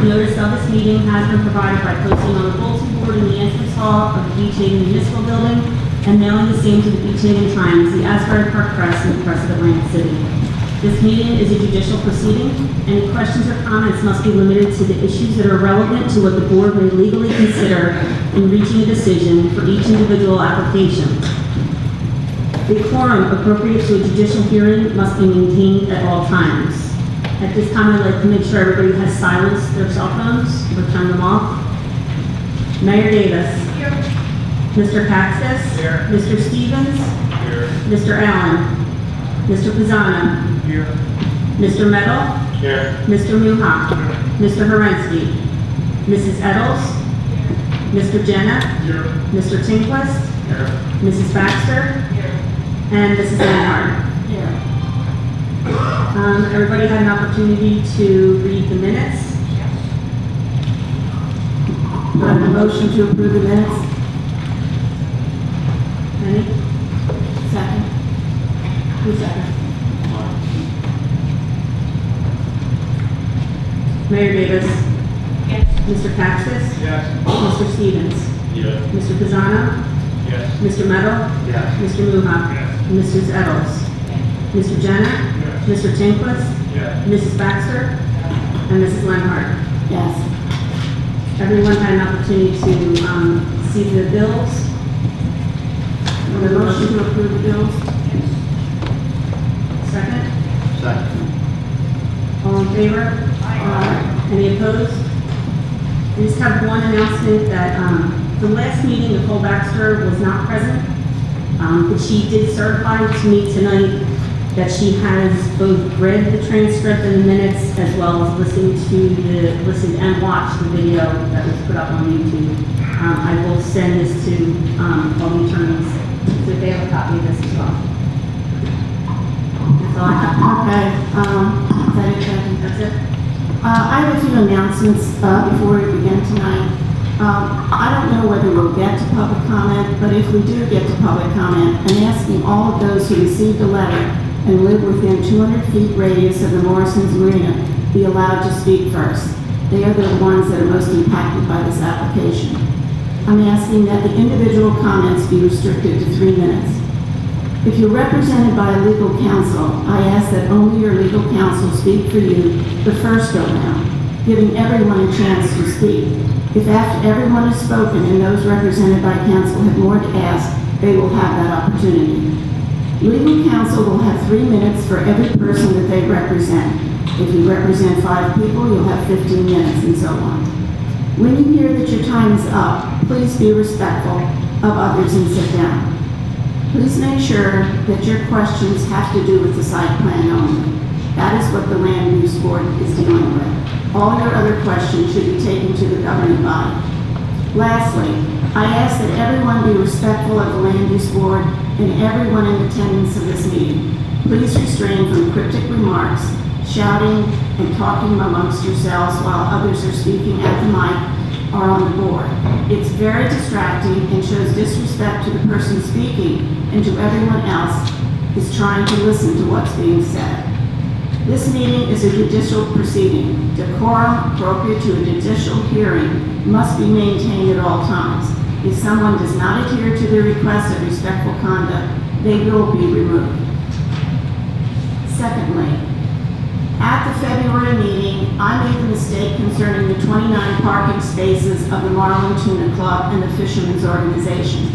Notice of this meeting has been provided by posting on the bulletin board in the entrance hall of the Beach Haven Municipal Building and mailing the same to the Beach Haven Times, the Asbury Park Press, and the Press of Atlantic City. This meeting is a judicial proceeding. Any questions or comments must be limited to the issues that are relevant to what the board may legally consider in reaching a decision for each individual application. The quorum appropriate to a judicial hearing must be maintained at all times. At this time, I'd like to make sure everybody has silenced their cell phones or turned them off. Mayor Davis. Here. Mr. Paxton. Here. Mr. Stevens. Here. Mr. Allen. Mr. Pizzano. Here. Mr. Medal. Here. Mr. Muha. Mr. Horensky. Mrs. Eddles. Mr. Jenna. Here. Mr. Tinquist. Here. Mrs. Baxter. Here. And Mrs. Leonhardt. Here. Everybody had an opportunity to read the minutes. Do I have a motion to approve the minutes? Any? Second? Who's second? Mayor Davis. Yes. Mr. Paxton. Yes. Mr. Stevens. Yes. Mr. Pizzano. Yes. Mr. Medal. Yes. Mr. Muha. Yes. Mrs. Eddles. Mr. Jenna. Yes. Mr. Tinquist. Yes. Mrs. Baxter. And Mrs. Leonhardt. Yes. Everyone had an opportunity to see the bills. The motion to approve the bills? Second? Second. All in favor? Any opposed? We just have one announcement that the last meeting, Nicole Baxter was not present, but she did certify to me tonight that she has both read the transcript and the minutes as well as listened and watched the video that was put up on YouTube. I will send this to all the attorneys so they have a copy of this as well. That's all I have. Okay, is that it, Jackie? That's it. I have a few announcements before we begin tonight. I don't know whether we'll get to public comment, but if we do get to public comment, I'm asking all of those who received a letter and live within 200 feet radius of the Morrison's Marina be allowed to speak first. They are the ones that are most impacted by this application. I'm asking that the individual comments be restricted to 3 minutes. If you're represented by a legal counsel, I ask that only your legal counsel speak for you the first go round, giving everyone a chance to speak. If after everyone has spoken and those represented by counsel have more to ask, they will have that opportunity. Legal counsel will have 3 minutes for every person that they represent. If you represent 5 people, you'll have 15 minutes and so on. When you hear that your time is up, please be respectful of others and sit down. Please make sure that your questions have to do with the site plan only. That is what the Land Use Board is dealing with. All your other questions should be taken to the governing body. Lastly, I ask that everyone be respectful of the Land Use Board and everyone in attendance of this meeting. Please refrain from cryptic remarks, shouting, and talking amongst yourselves while others are speaking at the mic or on the board. It's very distracting and shows disrespect to the person speaking and to everyone else who's trying to listen to what's being said. This meeting is a judicial proceeding. Decorum appropriate to a judicial hearing must be maintained at all times. If someone does not adhere to the request of respectful conduct, they will be removed. Secondly, at the February meeting, I made the mistake concerning the 29 parking spaces of the Marlin Tuna Club and the Fishermen's Organization.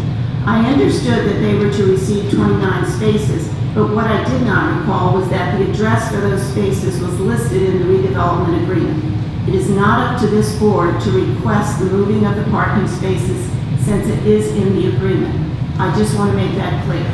I understood that they were to receive 29 spaces, but what I did not recall was that the address for those spaces was listed in the redevelopment agreement. It is not up to this board to request the moving of the parking spaces since it is in the agreement. I just want to make that clear.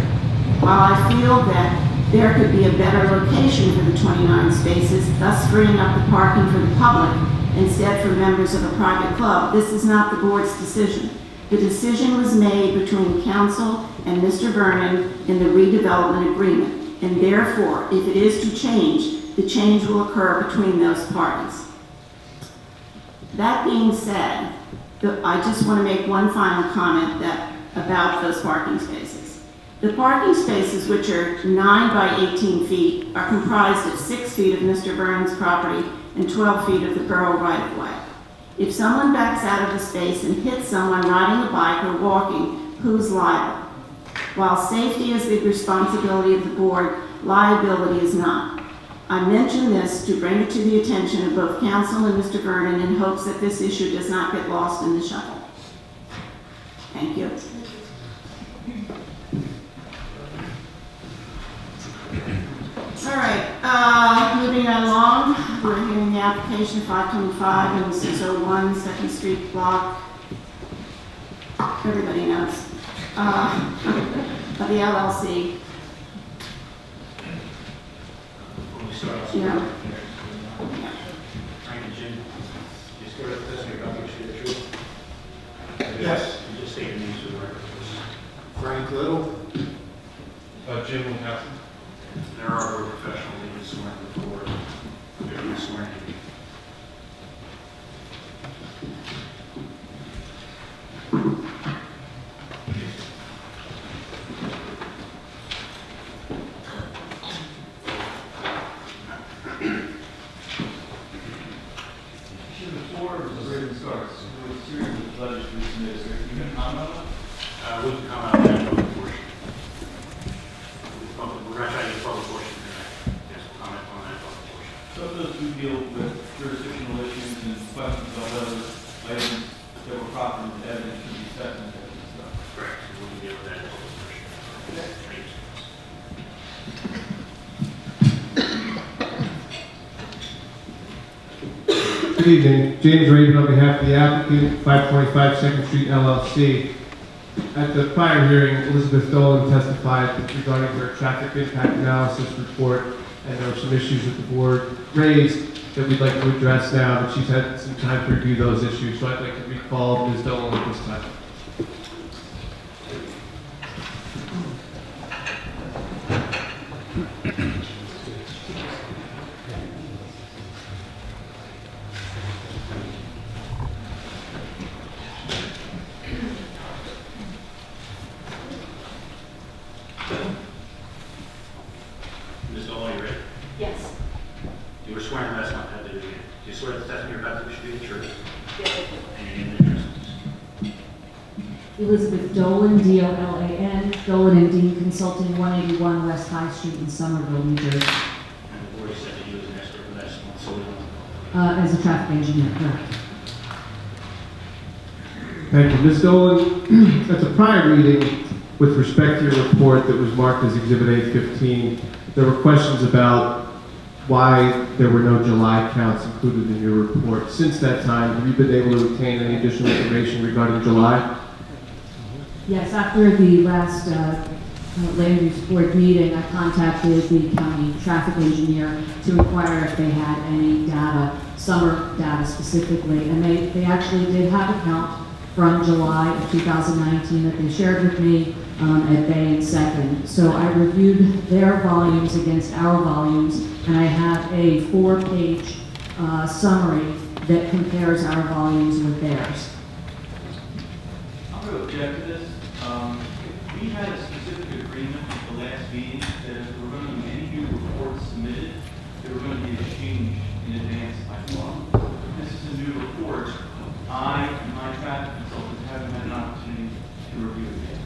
While I feel that there could be a better location for the 29 spaces, thus freeing up the parking for the public instead for members of a private club, this is not the board's decision. The decision was made between council and Mr. Vernon in the redevelopment agreement, and therefore, if it is to change, the change will occur between those parties. That being said, I just want to make one final comment about those parking spaces. The parking spaces, which are 9 by 18 feet, are comprised of 6 feet of Mr. Vernon's property and 12 feet of the borough right-of-way. If someone backs out of the space and hits someone riding a bike or walking, who's liable? While safety is the responsibility of the board, liability is not. I mention this to bring it to the attention of both council and Mr. Vernon in hopes that this issue does not get lost in the shuffle. Thank you. All right, moving along, we're hearing the application of 525 and 601 Second Street block. Everybody knows. Of the LLC. When we start off, Yeah. Frank and Jim, just go to the testimony about the truth. Yes. You just state your names for the record, please. Frank Little. Jim Williamson. There are board professionals that you sworn before. You're sworn in. Before the written starts, there was a series of letters we submitted. Is there even a comment on that? We can come out of that public portion. We're going to try to get public portion tonight. Yes, we'll comment on that public portion. Some of those do deal with jurisdictional issues and questions about whether items that were property with evidence should be set and stuff. Correct. So we'll deal with that in public portion. Thank you. Good evening, James Raven on behalf of the applicant, 525 Second Street LLC. At the prior hearing, Elizabeth Dolan testified regarding her traffic impact analysis report, and there were some issues that the board raised that we'd like to address now, but she's had some time to review those issues, so I'd like to recall Ms. Dolan at this time. Ms. Dolan, you ready? Yes. You were sworn in last month. How did you do? Do you swear the testimony you're about to should be the truth? Yes. And your name and address, please. Elizabeth Dolan, D-O-L-A-N, Dolan and Dean Consulting, 181 West High Street in Somerville, New Jersey. And the board has said that you was an expert for last month, so we don't know. As a traffic engineer, correct. Thank you. Ms. Dolan, at the prior meeting, with respect to your report that was marked as Exhibit 815, there were questions about why there were no July counts included in your report. Since that time, have you been able to obtain any additional information regarding July? Yes, after the last land use board meeting, I contacted the county traffic engineer to inquire if they had any data, summer data specifically, and they actually did have a count from July of 2019 that they shared with me at Bay and 2nd. So I reviewed their volumes against our volumes, and I have a 4-page summary that compares our volumes with theirs. I'm going to object to this. We had a specific agreement at the last meeting that if there were going to be any new reports submitted, they were going to be exchanged in advance by law. This is a new report. I and my traffic consultant haven't had an opportunity to review it yet.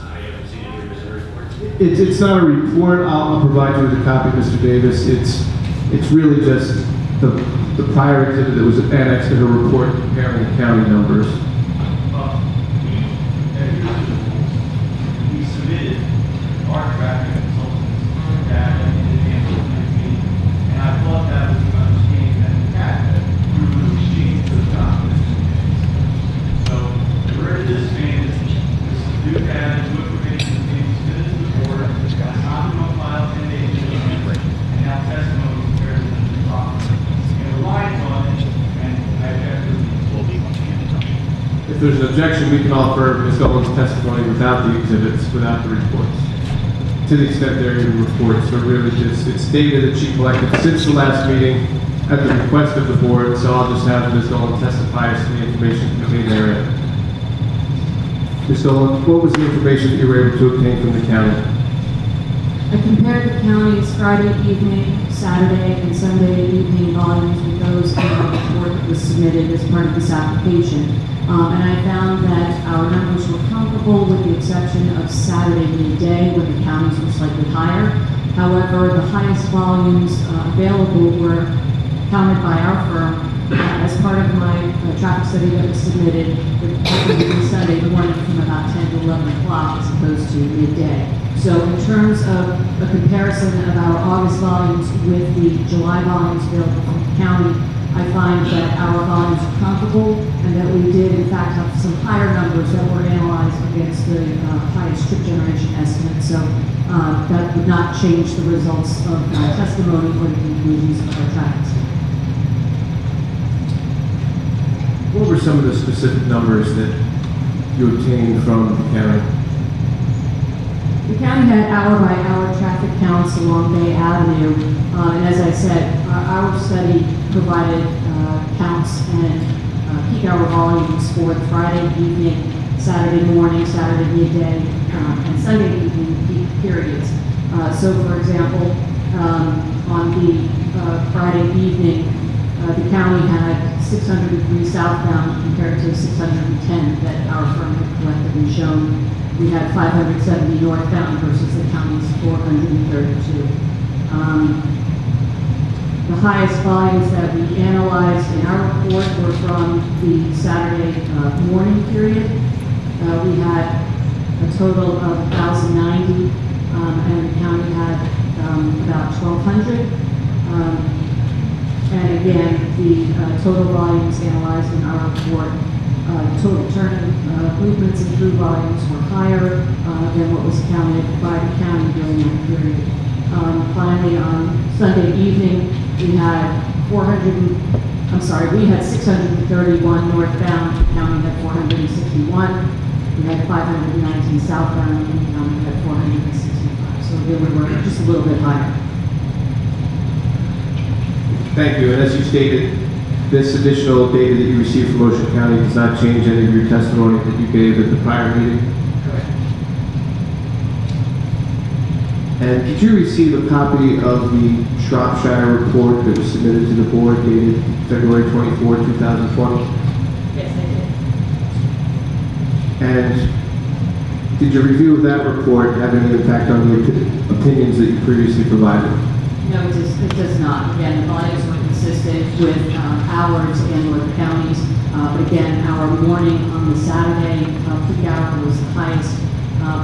I haven't seen any reserve report. It's not a report. I'll provide you with a copy, Mr. Davis. It's really just the prior exhibit that was annexed to the report comparing the county numbers. We submitted our traffic consultants data in advance of the meeting, and I thought that was the understanding that we had, that we would exchange those documents. So where this stands, this is new data, new information is being submitted to the board, it's not been on file 10 days ago, and now testimony compared to the property. And relies on it, and I object to it. If there's an objection, we can offer Ms. Dolan's testimony without the exhibits, without the reports. To the extent there are any reports, so really just, it's data that she collected since the last meeting at the request of the board, so I'll just have Ms. Dolan testify as to the information contained therein. Ms. Dolan, what was the information that you were able to obtain from the county? I compared the county's Friday evening, Saturday, and Sunday evening volumes with those in our report that was submitted as part of this application. And I found that our numbers were comparable with the exception of Saturday midday when the counties were slightly higher. However, the highest volumes available were counted by our firm as part of my traffic study that was submitted with Sunday morning from about 10 to 11 o'clock as opposed to midday. So in terms of a comparison of our August volumes with the July volumes available from the county, I find that our volumes are comparable and that we did in fact have some higher numbers that were analyzed against the highest trip generation estimate. So that would not change the results of my testimony or the conclusions of our traffic study. What were some of the specific numbers that you obtained from the county? The county had hour-by-hour traffic counts along Bay Avenue, and as I said, our study provided counts and peak hour volumes for the Friday evening, Saturday morning, Saturday midday, and Sunday evening peak periods. So, for example, on the Friday evening, the county had 603 southbound compared to 610 that our firm had collectively shown. We had 570 northbound versus the county's 432. The highest volumes that we analyzed in our report were from the Saturday morning period. We had a total of 1,090, and the county had about 1,200. And again, the total volumes analyzed in our report, total turning movements and through volumes were higher than what was counted by the county during that period. Finally, on Sunday evening, we had 631 northbound, the county had 461. We had 519 southbound, and the county had 465. So again, we were just a little bit higher. Thank you. And as you stated, this additional data that you received from Ocean County does not change any of your testimony that you gave at the prior meeting? Correct. And did you receive a copy of the Shropshire report that was submitted to the board dated February 24, 2020? Yes, I did. And did your review of that report have any impact on the opinions that you previously provided? No, it does not. Again, the volumes were consistent with ours and with the county's. But again, our morning on the Saturday peak hour was the highest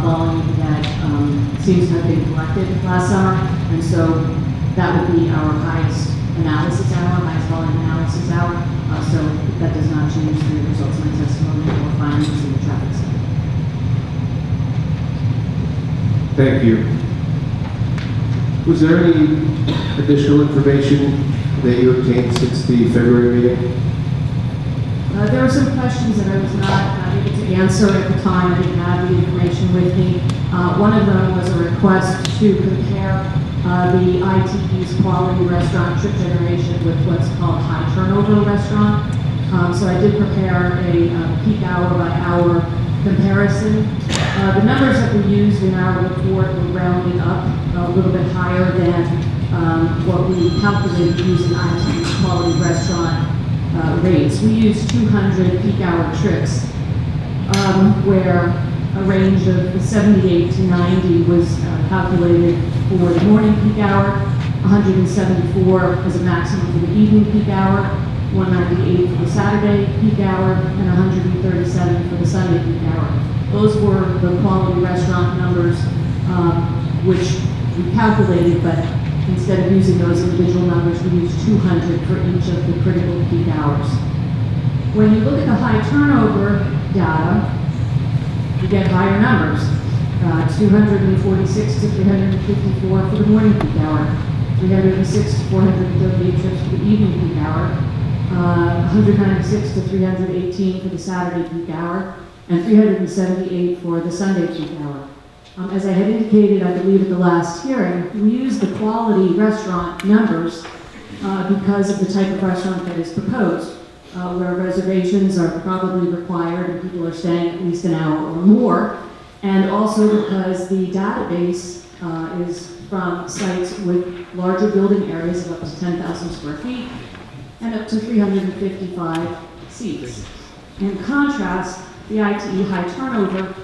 volume that seems to have been collected last summer. And so that would be our highest analysis hour, highest volume analysis hour. So that does not change the results of my testimony or findings in the traffic study. Thank you. Was there any additional information that you obtained since the February meeting? There were some questions that I was not able to answer at the time. I didn't have the information with me. One of them was a request to compare the ITE's quality restaurant trip generation with what's called high turnover restaurant. So I did prepare a peak hour by hour comparison. The numbers that we used in our report were rounded up a little bit higher than what we calculated using ITE's quality restaurant rates. We used 200 peak hour trips, where a range of 78 to 90 was calculated for the morning peak hour, 174 as a maximum for the evening peak hour, 198 for the Saturday peak hour, and 137 for the Sunday peak hour. Those were the quality restaurant numbers, which we calculated, but instead of using those individual numbers, we used 200 for each of the critical peak hours. When you look at the high turnover data, you get higher numbers. 246 to 354 for the morning peak hour, 306 to 438 trips for the evening peak hour, 196 to 318 for the Saturday peak hour, and 378 for the Sunday peak hour. As I had indicated, I believe at the last hearing, we use the quality restaurant numbers because of the type of restaurant that is proposed. where reservations are probably required and people are staying at least an hour or more, and also because the database is from sites with larger building areas of up to 10,000 square feet and up to 355 seats. In contrast, the ITE high turnover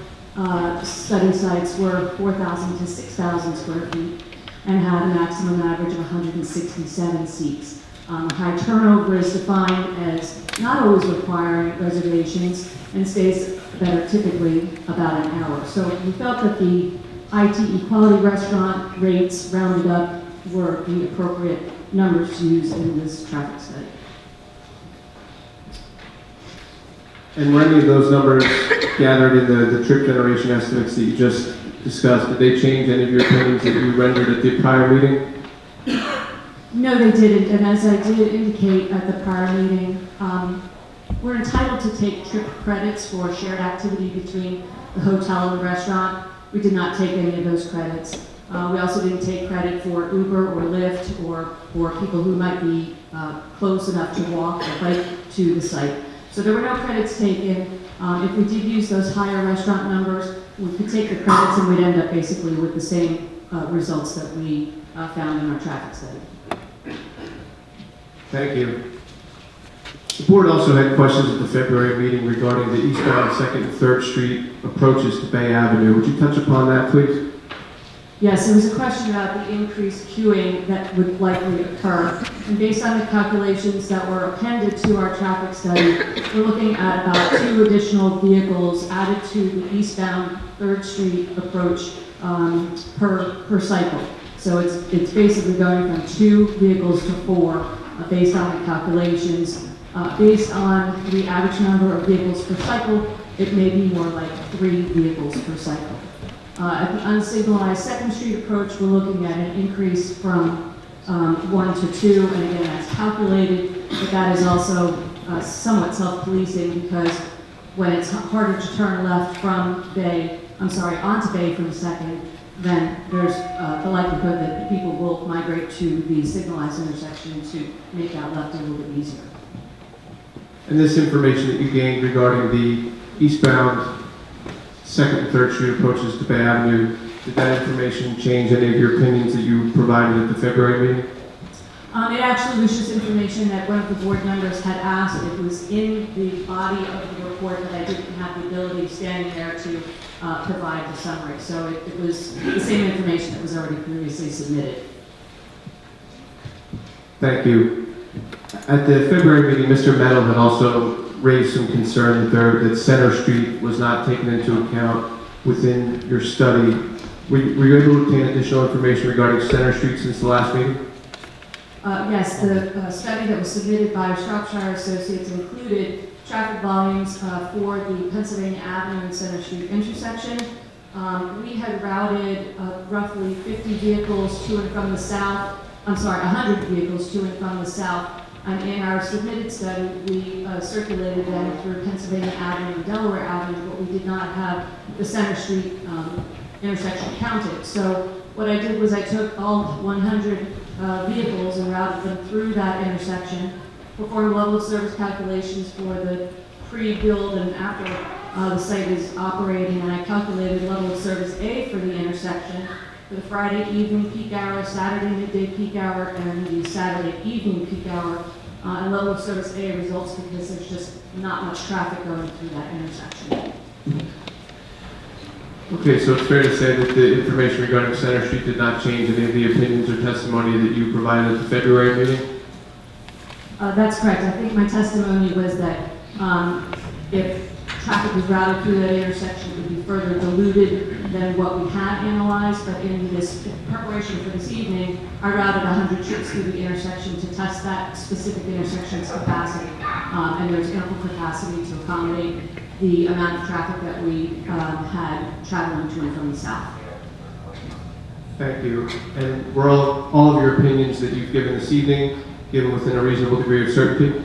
study sites were 4,000 to 6,000 square feet and had a maximum average of 167 seats. High turnover is defined as not always requiring reservations and stays that are typically about an hour. So we felt that the ITE quality restaurant rates rounded up were the appropriate numbers to use in this traffic study. And were any of those numbers gathered in the trip generation estimates that you just discussed? Did they change any of your opinions that you rendered at the prior meeting? No, they didn't, and as I did indicate at the prior meeting, we're entitled to take trip credits for shared activity between the hotel and the restaurant. We did not take any of those credits. We also didn't take credit for Uber or Lyft or for people who might be close enough to walk or bike to the site. So there were no credits taken. If we did use those higher restaurant numbers, we could take the credits and we'd end up basically with the same results that we found in our traffic study. Thank you. The board also had questions at the February meeting regarding the eastbound 2nd and 3rd Street approaches to Bay Avenue. Would you touch upon that, please? Yes, there was a question about the increased queuing that would likely occur. And based on the calculations that were appended to our traffic study, we're looking at about 2 additional vehicles added to the eastbound 3rd Street approach per cycle. So it's basically going from 2 vehicles to 4 based on the calculations. Based on the average number of vehicles per cycle, it may be more like 3 vehicles per cycle. At the unsignalized 2nd Street approach, we're looking at an increase from 1 to 2, and again, that's calculated, but that is also somewhat self-policing because when it's harder to turn left onto Bay from 2nd, then there's the likelihood that people will migrate to the signalized intersection to make that left a little bit easier. And this information that you gained regarding the eastbound 2nd and 3rd Street approaches to Bay Avenue, did that information change any of your opinions that you provided at the February meeting? It actually was just information that one of the board members had asked. It was in the body of the report that I didn't have the ability standing there to provide the summary. So it was the same information that was already previously submitted. Thank you. At the February meeting, Mr. Meadow had also raised some concern that Center Street was not taken into account within your study. Were you able to obtain additional information regarding Center Street since the last meeting? Yes, the study that was submitted by Shropshire Associates included traffic volumes for the Pennsylvania Avenue and Center Street intersection. We had routed roughly 50 vehicles to and from the south, 100 vehicles to and from the south. And in our submitted study, we circulated them through Pennsylvania Avenue and Delaware Avenue, but we did not have the Center Street intersection counted. So what I did was I took all 100 vehicles and routed them through that intersection, performed level of service calculations for the pre-build and after the site is operating, and I calculated level of service A for the intersection for the Friday evening peak hour, Saturday midday peak hour, and the Saturday evening peak hour. And level of service A results because there's just not much traffic going through that intersection. Okay, so it's fair to say that the information regarding Center Street did not change any of the opinions or testimony that you provided at the February meeting? That's correct. I think my testimony was that if traffic was routed through that intersection, it would be further diluted than what we had analyzed, but in this preparation for this evening, I routed 100 trips through the intersection to test that specific intersection's capacity, and there's ample capacity to accommodate the amount of traffic that we had traveling to and from the south. Thank you. And were all of your opinions that you've given this evening given within a reasonable degree of certainty?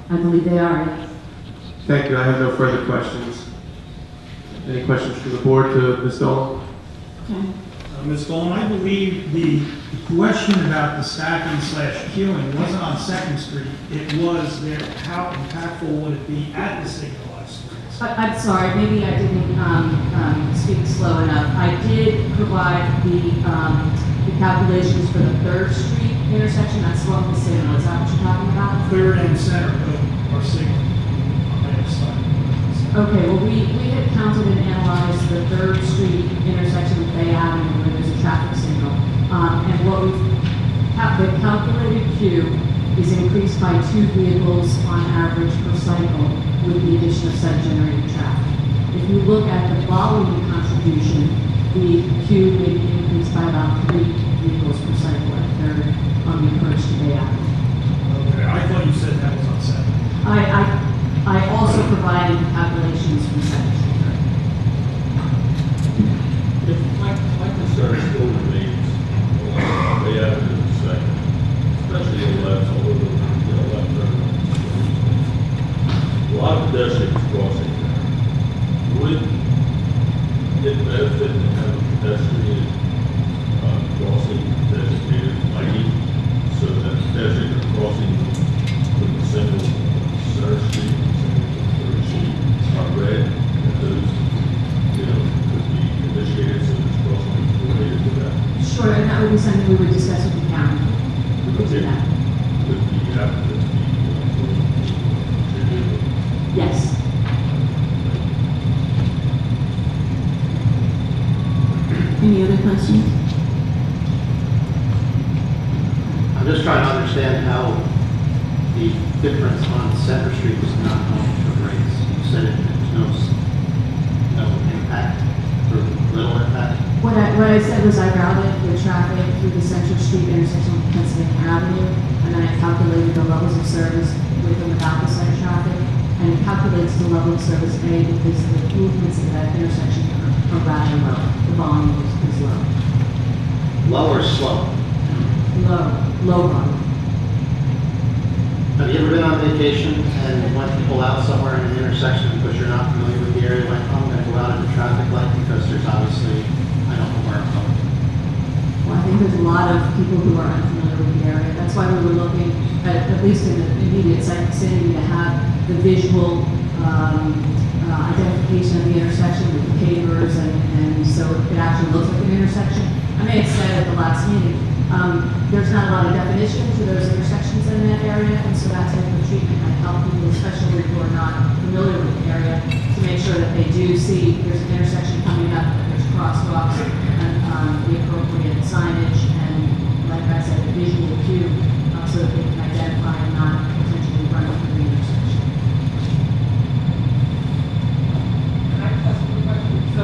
I believe they are. Thank you. I have no further questions. Any questions from the board to Ms. Dolan? Okay. Ms. Golan, I believe the question about the stacking slash queuing wasn't on Second Street. It was that how impactful would it be at the signalized streets? I'm sorry, maybe I didn't speak slow enough. I did provide the calculations for the Third Street intersection. That's the one with the signal. Is that what you're talking about? Third and Center are signal. I have signed. Okay, well, we had counted and analyzed the Third Street intersection with Bay Avenue where there's a traffic signal. And what the calculated queue is increased by 2 vehicles on average per cycle with the addition of site-generated traffic. If you look at the volume contribution, the queue may be increased by about 3 vehicles per cycle at Third on the approach to Bay Avenue. Okay, I thought you said that was on Second. I also provided the calculations from Second Street. My concern still remains, they have it in the second, especially the left, although the left turn. A lot of pedestrians crossing there. Would it benefit to have a pedestrian crossing designated lighting so that pedestrians are crossing with the single Center Street, Third Street are red, and those, could be initiated so there's crossing related to that? Sure, and that would be something we would discuss with the county. We could do that. Could the applicant be contributed? Yes. Any other questions? I'm just trying to understand how the difference on Center Street is not going to raise. You said there's no impact, or little impact. What I said was I routed the traffic through the Central Street intersection with Pennsylvania Avenue, and then I calculated the levels of service with and without the site traffic, and it calculates the level of service A because the movements in that intersection are rather low. The volume is low. Low or slow? Low volume. Have you ever been on vacation and went to pull out somewhere in an intersection because you're not familiar with the area, like, oh, I'm going to go out at the traffic light because there's obviously, I don't know where I'm going. Well, I think there's a lot of people who are unfamiliar with the area. That's why we were looking at least in the immediate site vicinity, to have the visual identification of the intersection with the pavers, and so it actually looks like an intersection. I may have said at the last meeting, there's not a lot of definition to those intersections in that area, and so that type of treatment might help people, especially who are not familiar with the area, to make sure that they do see there's an intersection coming up, that there's crosswalks, and the appropriate signage, and like I said, the visual cue, so that they can identify and not potentially run over the intersection. Can I ask a question? So,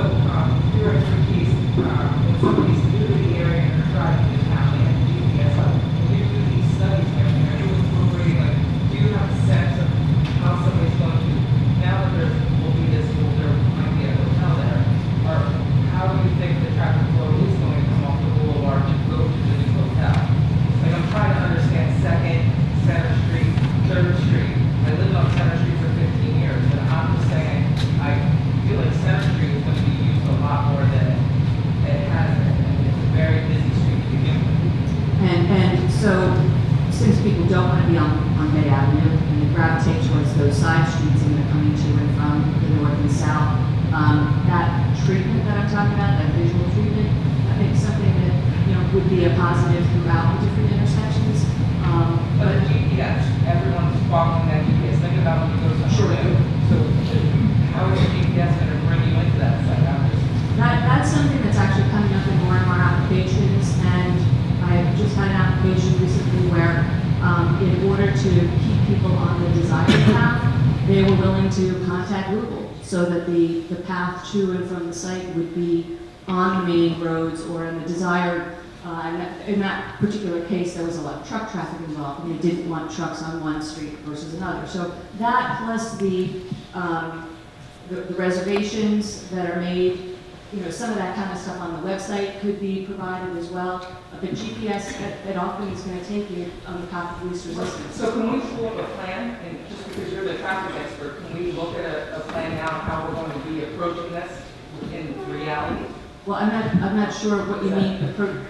your expertise, when somebody's new to the area and they're driving to town, they have GPS, when you do these studies, are you incorporating, like, do you have a sense of how somebody's going to, now that there will be this, there might be a hotel there, or how do you think the traffic flow is going to come off the boulevard to go to the new hotel? Like, I'm trying to understand Second, Center Street, Third Street. I lived on Center Street for 15 years, and I'm just saying, I feel like Center Street is going to be used a lot more than it has been. And it's a very busy street to begin with. And so, since people don't want to be on Bay Avenue, and they gravitate towards those side streets and they're coming to and from the north and south, that treatment that I'm talking about, that visual treatment, I think is something that, would be a positive throughout the different intersections. But the GPS, everyone's following that GPS. Think about when you go somewhere new. So how is the GPS going to bring you into that site? That's something that's actually coming up in more and more applications, and I just had an application recently where, in order to keep people on the desired path, they were willing to contact Google so that the path to and from the site would be on the main roads or in the desired. In that particular case, there was a lot of truck traffic involved, and they didn't want trucks on one street versus another. So that plus the reservations that are made, some of that kind of stuff on the website could be provided as well. But GPS, it often is going to take you on the path of least resistance. So can we pull up a plan, and just because you're the traffic expert, can we look at a plan now, how we're going to be approaching this in reality? Well, I'm not sure what you mean,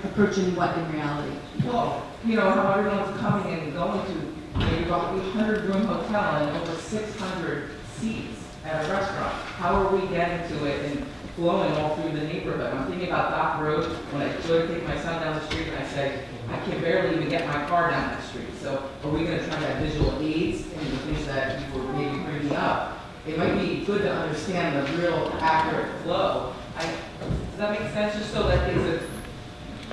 approaching what in reality. Well, you know, how everyone's coming and going to, you know, you've got a 100-room hotel and over 600 seats at a restaurant. How are we getting to it and flowing all through the neighborhood? I'm thinking about Dock Road, when I go to take my son down the street and I say, I can barely even get my car down that street. So are we gonna try to have visual aids and the things that you were maybe bringing up? It might be good to understand the real accurate flow. Does that make sense? Just so that it's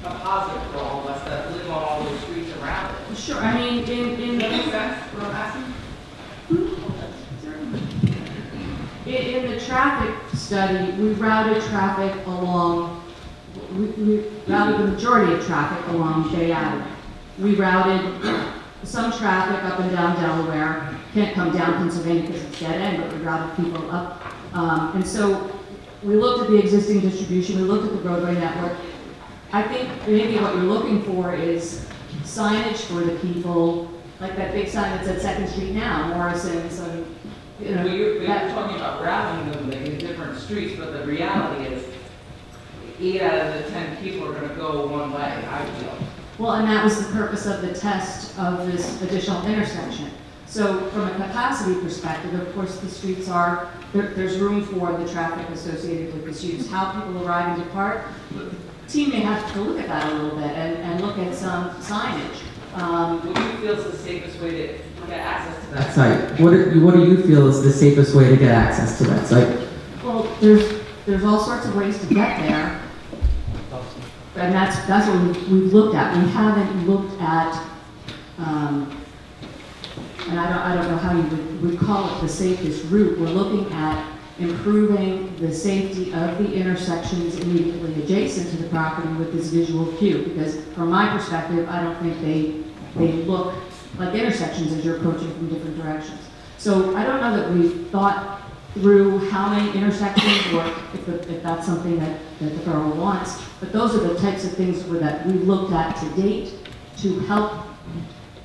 a positive for all of us that live on all those streets around it. Sure, I mean, Does that make sense, what I'm asking? In the traffic study, we routed traffic along, we routed the majority of traffic along Bay Avenue. We routed some traffic up and down Delaware, can't come down Pennsylvania because it's dead end, but we routed people up. And so we looked at the existing distribution, we looked at the roadway network. I think maybe what you're looking for is signage for the people, like that big sign that said Second Street now, Morrison's, and, you know. Well, you're that- talking about routing them in different streets, but the reality is 8 out of the 10 people are gonna go one way, I feel. Well, and that was the purpose of the test of this additional intersection. So from a capacity perspective, of course, the streets are, there's room for the traffic associated with this use. How people arrive and depart, the team may have to look at that a little bit and look at some signage. What do you feel is the safest way to get access to that? Site. What do you feel is the safest way to get access to that site? Well, there's all sorts of ways to get there. And that's what we've looked at. We haven't looked at, and I don't know how you would call it the safest route. We're looking at improving the safety of the intersections immediately adjacent to the property with this visual cue. Because from my perspective, I don't think they look like intersections as you're approaching from different directions. So I don't know that we've thought through how many intersections or if that's something that the borough wants. But those are the types of things that we looked at to date to help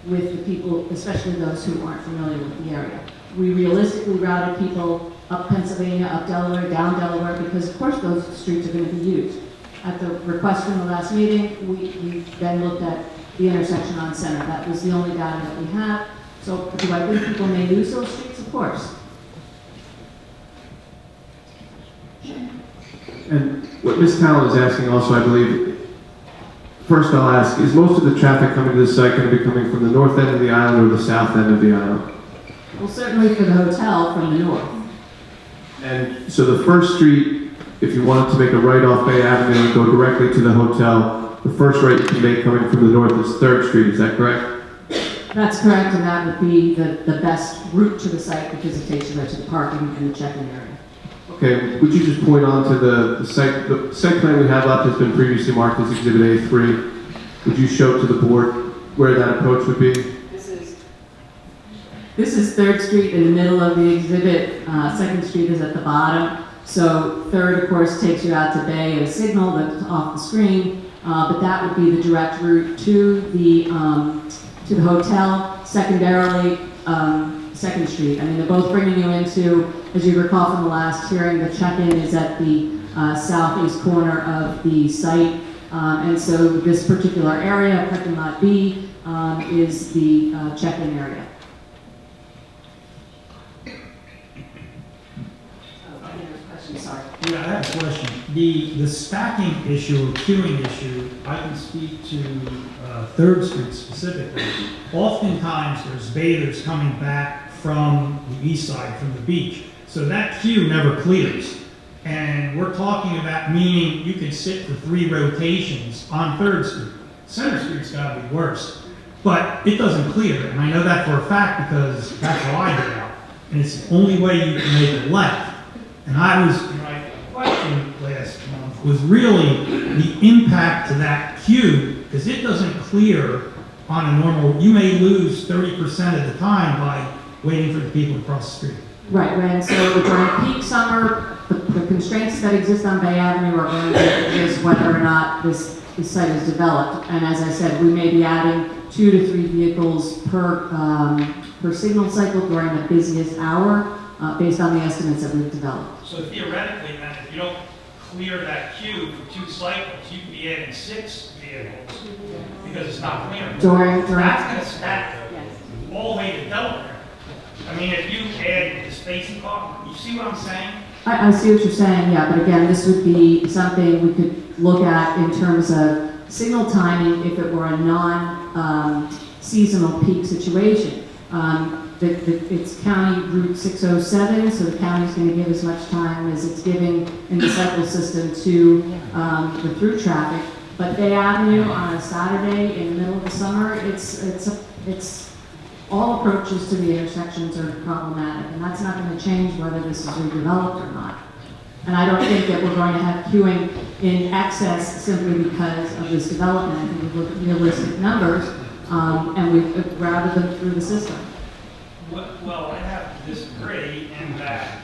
with the people, especially those who aren't familiar with the area. We realistically routed people up Pennsylvania, up Delaware, down Delaware, because of course those streets are going to be used. At the request from the last meeting, we then looked at the intersection on Center. That was the only data that we had. So do I think people may use those streets? Of course. And what Ms. Talon is asking also, I believe, first I'll ask, is most of the traffic coming to this site going to be coming from the north end of the island or the south end of the island? Well, certainly for the hotel from the north. And so the first street, if you wanted to make a right off Bay Avenue and go directly to the hotel, the first right you can make coming from the north is 3rd Street, is that correct? That's correct, and that would be the best route to the site because it takes you right to the parking and the check-in area. Okay, would you just point on to the site plan we have up has been previously marked as Exhibit A3. Would you show to the board where that approach would be? This is 3rd Street in the middle of the exhibit. 2nd Street is at the bottom. So 3rd, of course, takes you out to Bay and Signal that's off the screen, but that would be the direct route to the hotel. Secondarily, 2nd Street. I mean, they're both bringing you into, as you recall from the last hearing, the check-in is at the southeast corner of the site. And so this particular area, parking lot B, is the check-in area. Sorry. Yeah, I have a question. The stacking issue or queuing issue, I can speak to 3rd Street specifically. Oftentimes, there's bathers coming back from the east side, from the beach. So that queue never clears. And we're talking about meaning you can sit for 3 rotations on 3rd Street. Center Street's gotta be worse. But it doesn't clear, and I know that for a fact because that's how I get out. And it's the only way you can make it left. And my question last month was really the impact to that queue, because it doesn't clear on a normal, you may lose 30% of the time by waiting for the people across the street. Right, and so during peak summer, the constraints that exist on Bay Avenue are going to exist whether or not this site is developed. And as I said, we may be adding 2 to 3 vehicles per signal cycle during the busiest hour, based on the estimates that we've developed. So theoretically, then, if you don't clear that queue for 2 cycles, you could be adding 6 vehicles because it's not clear. During- That's gonna stack all the way to Delaware. I mean, if you add the spacing car, you see what I'm saying? I see what you're saying, yeah, but again, this would be something we could look at in terms of signal timing if it were a non-seasonal peak situation. It's County Route 607, so the county's gonna give as much time as it's giving in the cycle system to the through traffic. But Bay Avenue on a Saturday in the middle of the summer, it's all approaches to the intersections are problematic, and that's not going to change whether this is redeveloped or not. And I don't think that we're going to have queuing in excess simply because of this development. I think we look at realistic numbers, and we've routed them through the system. Well, I have to disagree in that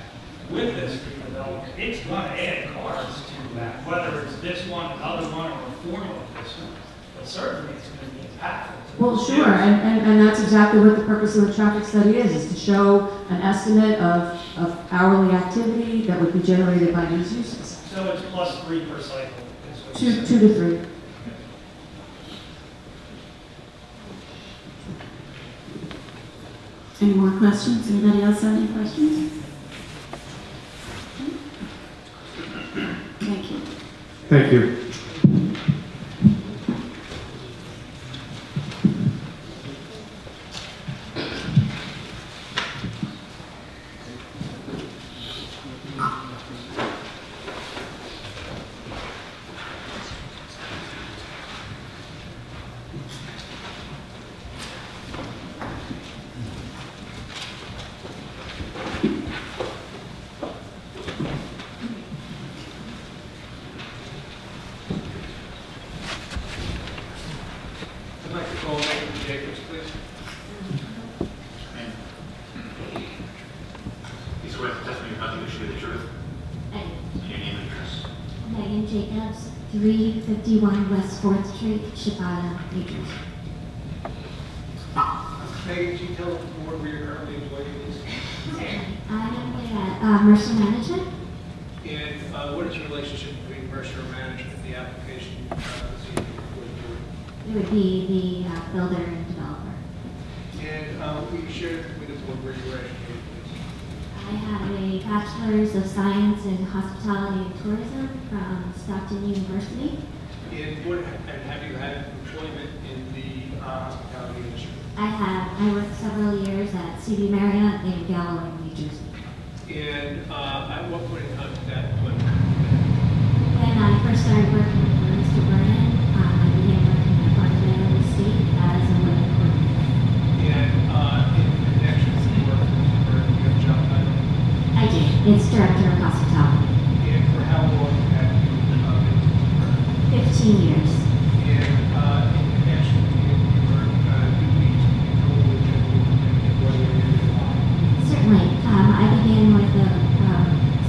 with this redevelopment, it's gonna add cars to that, whether it's this one, another one, or a formula of this one. But certainly it's gonna be impactful. Well, sure, and that's exactly what the purpose of the traffic study is to show an estimate of hourly activity that would be generated by these uses. So it's +3 per cycle. is what Two you said. to three. Any more questions? Anybody else have any questions? Thank you. Thank you. I'd like to call Megan Jacobs, please. You swear the testimony you're about to give should be the truth? And your name and address. Megan Jacobs, 351 West 4th Street, Chicago, New Jersey. Megan, can you tell the board where you're currently employed, please? I am at Mercer Management. And what is your relationship between Mercer Management and the application this evening before the board? It would be the builder and developer. And will you share with the board where you were educated, please? I have a Bachelor's of Science in Hospitality and Tourism from Stockton University. And have you had employment in the hospitality industry? I worked several years at CD Marriott in Galloway, New Jersey. And at what point in time did that employment? When I first started working for Mr. Vernon, I began working at Fundamental Estate as a wedding coordinator. And in connection with the work with Mr. Burke, you have a job title? I did. It's Director of Hospitality. And for how long have you been with Mr. Burke? 15 years. And in connection with your work, you need to be told what it is. Certainly. I began with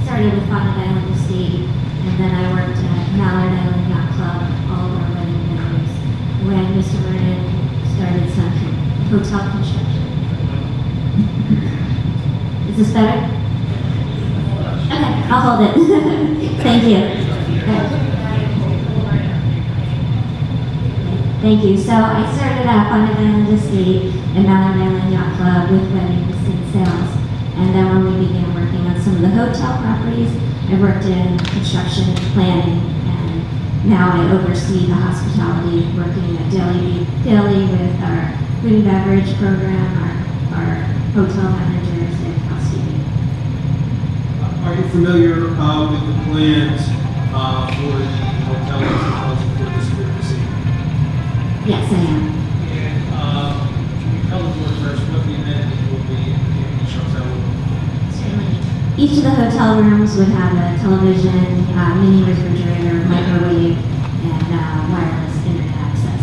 started with Bonnet Island Estate, and then I worked at Mallard Island Yacht Club, all of our wedding venues, when Mr. Vernon started some hotel construction. Is this better? Okay, I'll hold it. Thank you. Thank you. So I started at Bonnet Island Estate and Mallard Island Yacht Club with weddings and sales. And then when we began working on some of the hotel properties, I worked in construction and planning, and now I oversee the hospitality, working at daily with our food and beverage program, our hotel managers, and housekeeping. Are you familiar with the plans for the hotel as proposed for this group this evening? Yes, I am. And can you tell the board first what the amenities will be in each hotel room? Certainly. Each of the hotel rooms would have a television, mini refrigerator, microwave, and wireless internet access.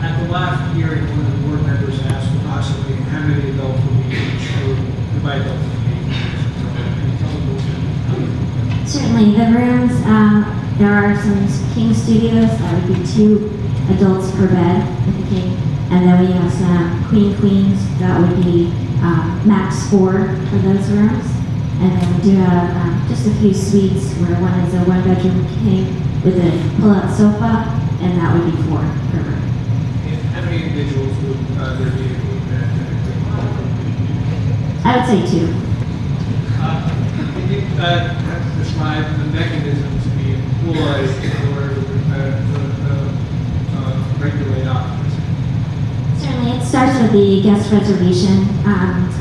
At the last hearing, one of the board members asked approximately how many adults will be in each room, by adults will be in each room. Can you tell the board how many? Certainly, the rooms, there are some king studios, that would be 2 adults per bed with the king, and then we have some queens, that would be max 4 for those rooms, And then we do have just a few suites where one is a one-bedroom king with a pull-out sofa, and that would be 4 per room. And how many individuals would there be in that typically? I would say 2. Can you perhaps describe the mechanisms we employ in order to regulate occupancy? Certainly, it starts with the guest reservation.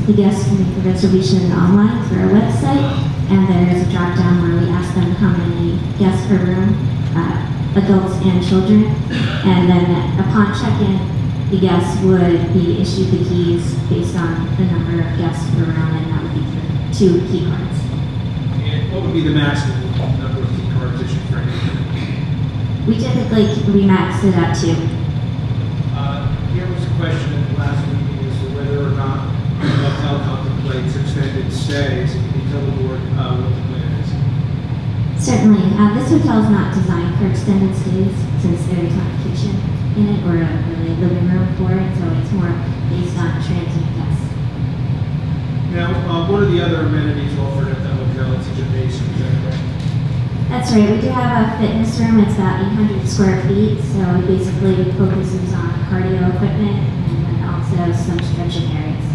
The guests can make the reservation online through our website, and there is a drop-down where we ask them how many guests per room, adults and children. And then upon check-in, the guests would be issued the keys based on the number of guests per room, and that would be through 2 key cards. And what would be the maximum number of key cards issued for any unit? We typically remax it at 2. Here was a question at the last meeting as to whether or not the hotel contemplates extended stays. Can you tell the board what the plan is? Certainly. This hotel is not designed for extended stays since there is not a kitchen in it or a really living room for it, so it's more based on transient guests. Now, what are the other amenities offered at the hotel? It's a gymnasium, is that correct? That's right. We do have a fitness room. It's about 800 square feet, so it basically focuses on cardio equipment and then also some stretching areas.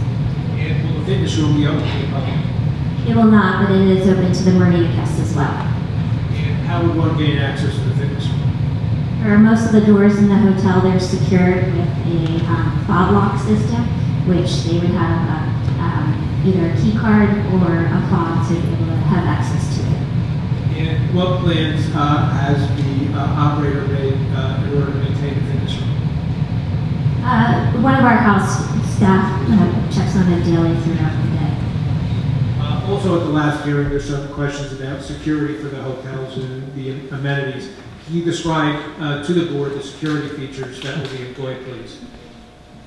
And will the fitness room be open to the public? It will not, but it is open to the marina guests as well. And how would one gain access to the fitness room? For most of the doors in the hotel, they're secured with a fob lock system, which they would have either a key card or a fob to be able to have access to it. And what plans has the operator made in order to maintain the fitness room? One of our house staff checks on it daily throughout the day. Also at the last hearing, there's some questions about security for the hotels and the amenities. Can you describe to the board the security features that will be employed, please?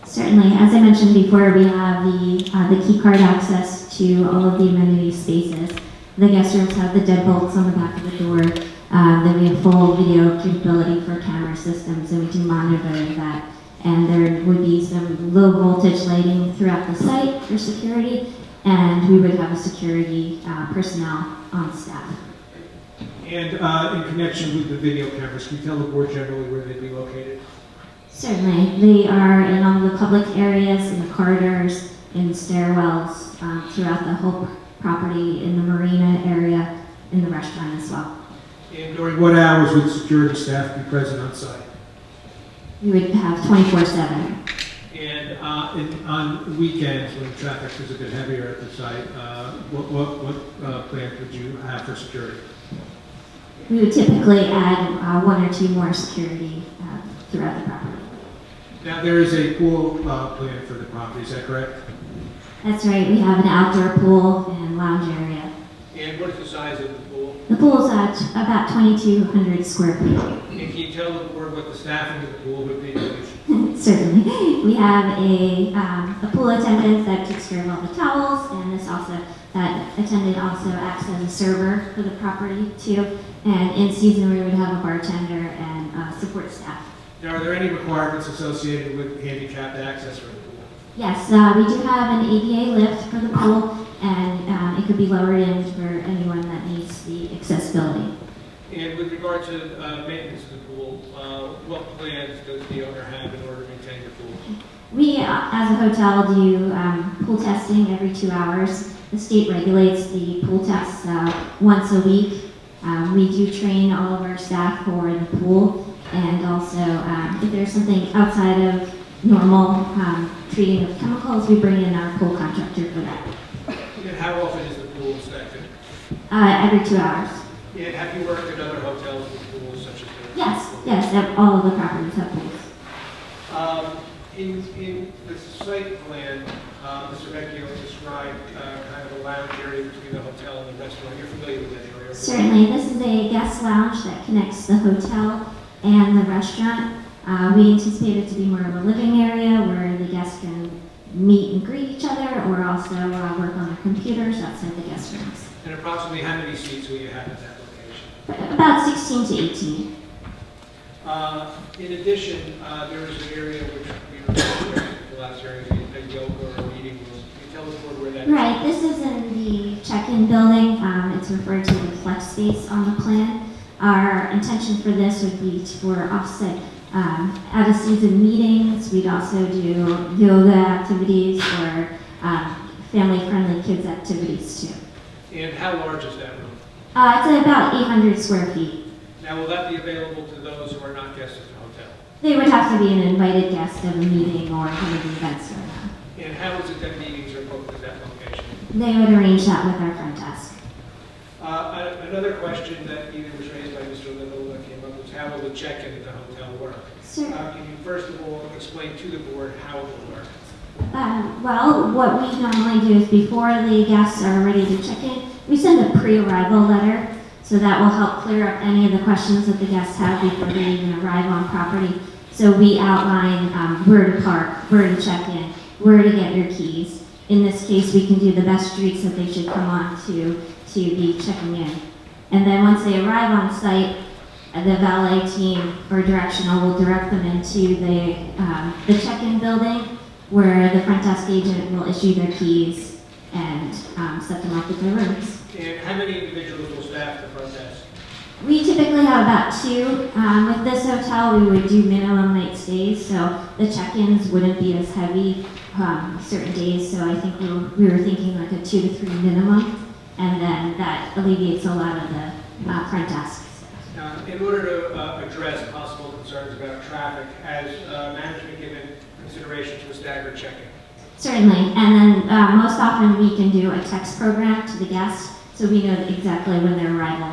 Certainly. As I mentioned before, we have the key card access to all of the amenity spaces. The guest rooms have the deadbolts on the back of the door. Then we have full video capability for camera systems, and we can monitor that. And there would be some low voltage lighting throughout the site for security, and we would have a security personnel on staff. And in connection with the video cameras, can you tell the board generally where they'd be located? Certainly. They are in all the public areas, in the corridors, in the stairwells, throughout the whole property, in the marina area, in the restaurant as well. And during what hours would security staff be present on site? We would have 24/7. And on weekends, when traffic is a bit heavier at the site, what plans would you have for security? We would typically add 1 or 2 more security throughout the property. Now, there is a pool plan for the property, is that correct? That's right. We have an outdoor pool and lounge area. And what is the size of the pool? The pool is at about 2,200 square feet. And can you tell the board what the staffing of the pool would be? Certainly. We have a pool attendant that takes care of all the towels, and that attendant also acts as a server for the property too. And in season, we would have a bartender and support staff. Now, are there any requirements associated with handicapped access for the pool? Yes, we do have an ADA lift for the pool, and it could be lowered in for anyone that needs the accessibility. And with regard to maintenance of the pool, what plans does the owner have in order to maintain the pool? We, as a hotel, do pool testing every 2 hours. The state regulates the pool tests once a week. We do train all of our staff for the pool, and also if there's something outside of normal treating of chemicals, we bring in our pool contractor for that. And how often is the pool inspected? Every 2 hours. And have you worked at other hotels with pools such as this? Yes, all of the properties have pools. In the site plan, Mr. Vecchio described kind of a lounge area between the hotel and the restaurant. You're familiar with that area? Certainly. This is a guest lounge that connects the hotel and the restaurant. We anticipate it to be more of a living area where the guests can meet and greet each other, or also work on their computers outside the guest rooms. And approximately how many seats will you have at that location? About 16 to 18. In addition, there is an area which we referred to the last hearing, a yoga or a meeting room. Can you tell the board where that is? Right. This is in the the check-in building. It's referred to as the flex space on the plan. Our intention for this would be for offsite out-of-season meetings. We'd also do yoga activities or family-friendly kids activities too. And how large is that room? It's about 800 square feet. Now, will that be available to those who are not guests at the hotel? They would have to be an invited guest of a meeting or one of the events going on. And how is it that meetings are booked at that location? They would arrange that with our front desk. Another question that either was raised by Mr. Little that came up was how will the check-in at the hotel work? Sure. Can you first of all explain to the board how it will work? Well, what we normally do is before the guests are ready to check in, we send a pre-arrival letter. So that will help clear up any of the questions that the guests have before they even arrive on property. So we outline where to park, where to check in, where to get your keys. In this case, we can do the best streets that they should come on to be checking in. And then once they arrive on site, the valet team or directional will direct them into the check-in building where the front desk agent will issue their keys and set them up with their rooms. And how many individuals will staff the front desk? We typically have about 2. With this hotel, we would do minimum night stays, so the check-ins wouldn't be as heavy certain days. So I think we were thinking like a 2 to 3 minimum, and then that alleviates a lot of the front desk. In order to address possible concerns about traffic, has management given consideration to a staggered check-in? Certainly, and then most often we can do a text program to the guests, so we know exactly when their arrival,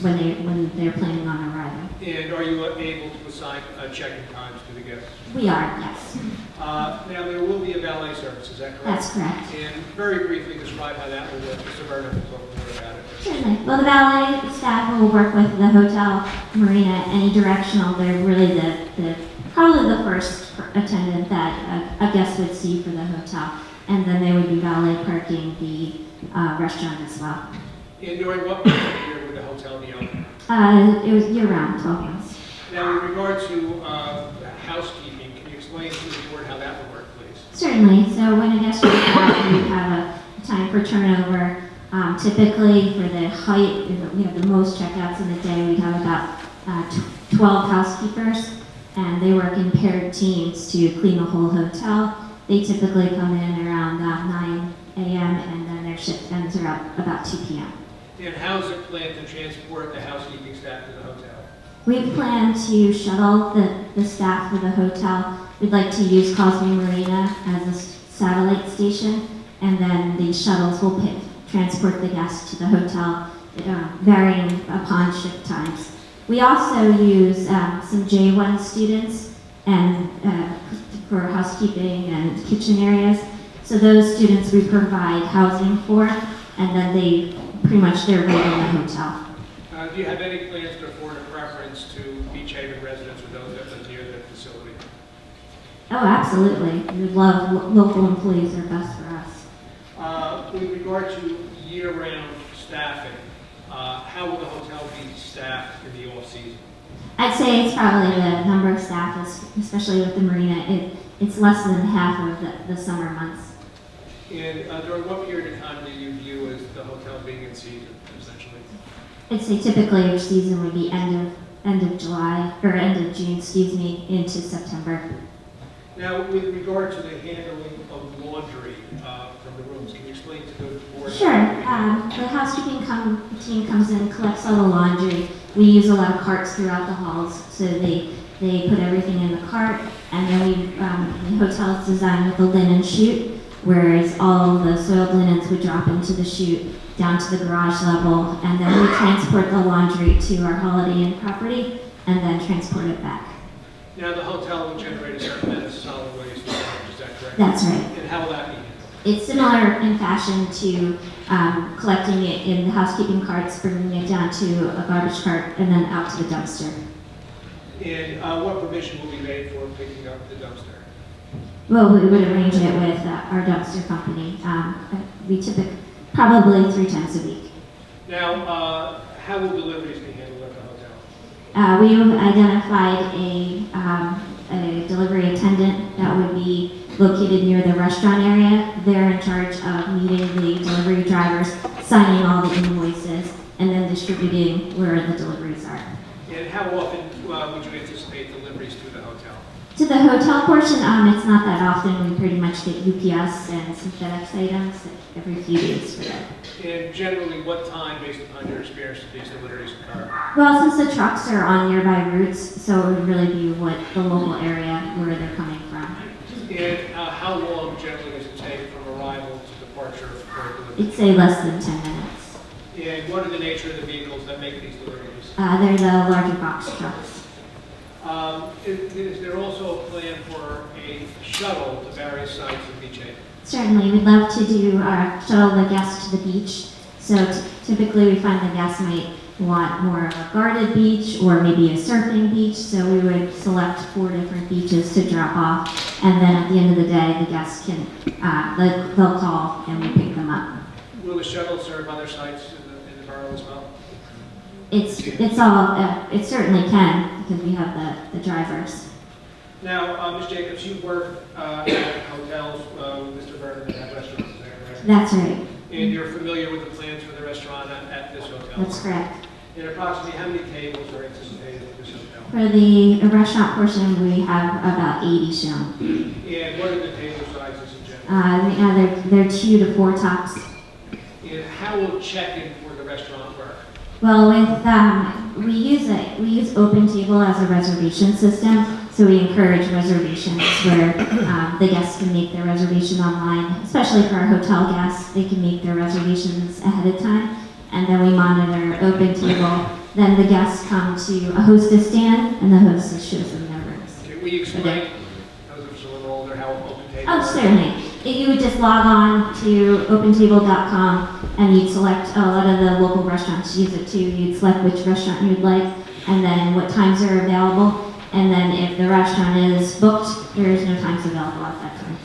when they're planning on arriving. And are you able to assign check-in times to the guests? We are, yes. Now, there will be a valet service, is that correct? That's correct. And very briefly describe how that will work. Mr. Vernon will talk more about it. Certainly. Well, the valet staff will work with the hotel, marina, any directional. They're really probably the first attendant that a guest would see for the hotel. And then they would be valet parking the restaurant as well. And during what period of the year would the hotel be open? It was year-round, 12 months. Now, in regard to housekeeping, can you explain to the board how that would work, please? Certainly. So when a guest checks out, we have a time for turnover. Typically, for the height, we have the most checkouts in the day. We'd have about 12 housekeepers, and they work in paired teams to clean the whole hotel. They typically come in around 9 a.m., and then their shift ends around about 2 p.m. And how is it planned to transport the housekeeping staff to the hotel? We plan to shuttle the staff to the hotel. We'd like to use Cosme Marina as a satellite station, and then the shuttles will transport the guests to the hotel, varying upon shift times. We also use some J1 students and for housekeeping and kitchen areas. So those students we provide housing for, and then they're right in the hotel. Do you have any plans to afford a preference to Beach Haven residents or those that live near the facility? Oh, absolutely. We love local employees are best for us. With regard to year-round staffing, how will the hotel be staffed in the off-season? I'd say it's probably the number of staff, especially with the marina. It's less than half of the summer months. And during what period of time do you view as the hotel being in season, essentially? I'd say typically your season would be end of July, or end of June, into September. Now, with regard to the handling of laundry from the rooms, can you explain to the board? Sure. The housekeeping team comes in, collects all the laundry. We use a lot of carts throughout the halls, so they put everything in the cart, and then the hotel is designed with a linen chute, whereas all the soiled linens would drop into the chute down to the garage level, and then we transport the laundry to our Holiday Inn property, and then transport it back. Now, the hotel will generate a certain amount of solid waste, is that correct? That's right. And how will that be handled? It's similar in fashion to collecting it in the housekeeping carts, bringing it down to a garbage cart, and then out to the dumpster. And what provision will be made for picking up the dumpster? Well, we would arrange it with our dumpster company. We typically, probably 3 times a week. Now, how will deliveries be handled at the hotel? We have identified a delivery attendant that would be located near the restaurant area. They're in charge of meeting the delivery drivers, signing all the invoices, and then distributing where the deliveries are. And how often would you anticipate deliveries to the hotel? To the hotel portion, it's not that often. We pretty much get UPS and some FedEx items every few days for that. And generally, what time, based upon your experience, do these deliveries occur? Well, since the trucks are on nearby routes, so it would really be what the local area where they're coming from. And how long generally does it take from arrival to departure for delivery? It'd say less than 10 minutes. And what are the nature of the vehicles that make these deliveries? They're the larger box trucks. Is there also a plan for a shuttle to various sites in Beach Haven? Certainly, we'd love to do shuttle the guests to the beach. So typically we find the guests might want more of a guarded beach or maybe a surfing beach. So we would select 4 different beaches to drop off. And then at the end of the day, the guests can, they'll call and we pick them up. Will the shuttle serve other sites in the borough as well? It certainly can because we have the drivers. Now, Ms. Jacobs, you work at hotels with Mr. Vernon and at restaurants, is that correct? That's right. And you're familiar with the plans for the restaurant at this hotel? That's correct. And approximately how many tables are anticipated at this hotel? For the restaurant portion, we have about 80 shown. And what are the table sizes in general? Right now, they're 2 to 4 tops. And how will check-in for the restaurant work? Well, we use Open Table as a reservation system, so we encourage reservations where the guests can make their reservation online, especially for our hotel guests. They can make their reservations ahead of time, and then we monitor Open Table. Then the guests come to a hostess stand, and the hostess shows them their rooms. Can we explain, those of us a little older, how Open Table Oh, works? certainly. You would just log on to opentable.com and you'd select a lot of the local restaurants use it too. You'd select which restaurant you'd like and then what times are available. And then if the restaurant is booked, there is no times available at that time.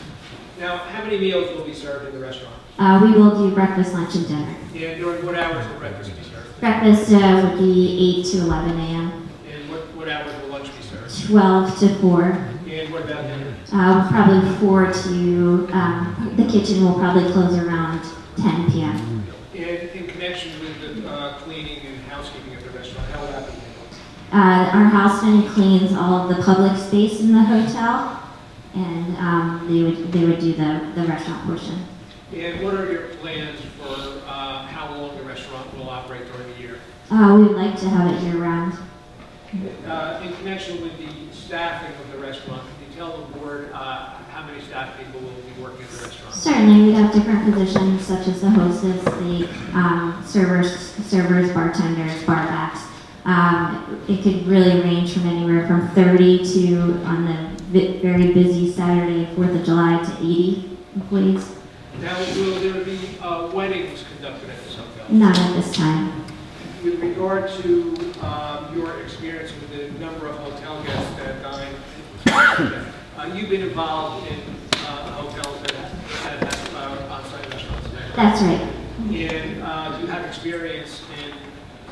Now, how many meals will be served in the restaurant? We will do breakfast, lunch, and dinner. And during what hours will breakfast be served? Breakfast would be 8 to 11 a.m., And what hours will lunch be served? 12 to 4. And what about dinner? Probably 4 to, the kitchen will probably close around 10 p.m. And in connection with the cleaning and housekeeping at the restaurant, how will that be handled? Our houseman cleans all of the public space in the hotel, and they would do the restaurant portion. And what are your plans for how long the restaurant will operate during the year? We would like to have it year-round. In connection with the staffing of the restaurant, can you tell the board how many staff people will be working at the restaurant? Certainly, we have different positions such as the hostess, the servers, bartenders, barbacks. It could really range from anywhere from 30 to, on the very busy Saturday, 4th of July, to 80 employees. Now, will there be weddings conducted at this hotel? Not at this time. With regard to your experience with the number of hotel guests that dine, you've been involved in hotels that have on-site restaurants. That's right. And you have experience in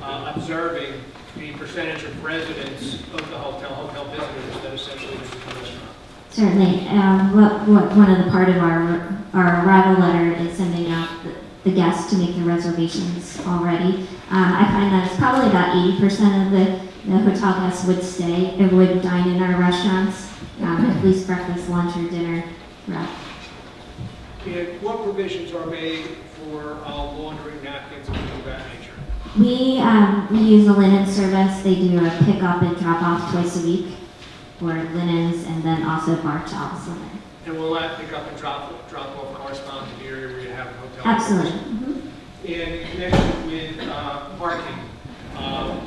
observing the percentage of residents of the hotel visitors that essentially visit the restaurant. Certainly. One of the part of our arrival letter is sending out the guests to make the reservations already. I find that it's probably about 80% of the hotel guests would dine in our restaurants, at least breakfast, lunch, or dinner. Right. And what provisions are made for laundering, napkins, and things of that nature? We use a linen service. They do a pick up and drop off twice a week for linens, and then also bar towels. And will that pick up and drop off correspond to the area where you have a hotel? Absolutely. Mm-hmm. And in connection with parking,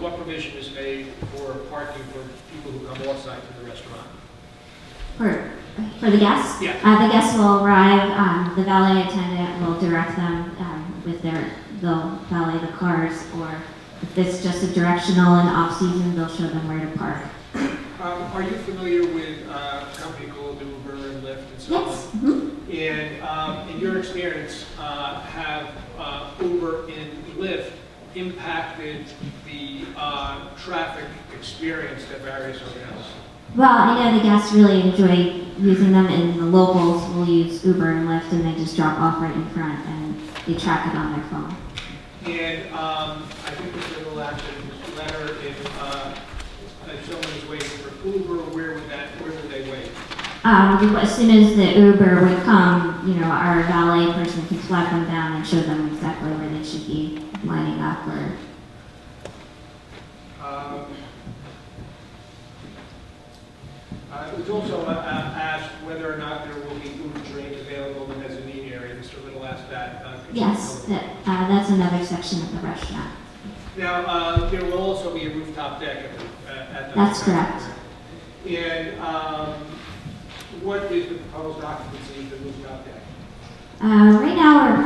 what provision is made for parking for people who come off-site to the restaurant? For the guests? Yeah. The guests will arrive, the valet attendant will direct them they'll valet the cars, or if it's just a directional and off-season, they'll show them where to park. Are you familiar with a company called Uber and Lyft and so on? Yes. Mm-hmm. And in your experience, have Uber and Lyft impacted the traffic experience at various hotels? Well, I know the guests really enjoy using them, and the locals will use Uber and Lyft, and they just drop off right in front, and they track it on their phone. And I think Mr. Little actually letter, if someone is waiting for Uber, where would they wait? As soon as the Uber would come, you know, our valet person can flag them down and show them exactly where they should be lining up, or It was also asked whether or not there will be food and drink available in the mezzanine area. Mr. Little asked that. Could you yes, tell me? that's another section of the restaurant. Now, there will also be a rooftop deck at the That's restaurant. correct. And what is the proposed occupancy of the rooftop deck? Right now,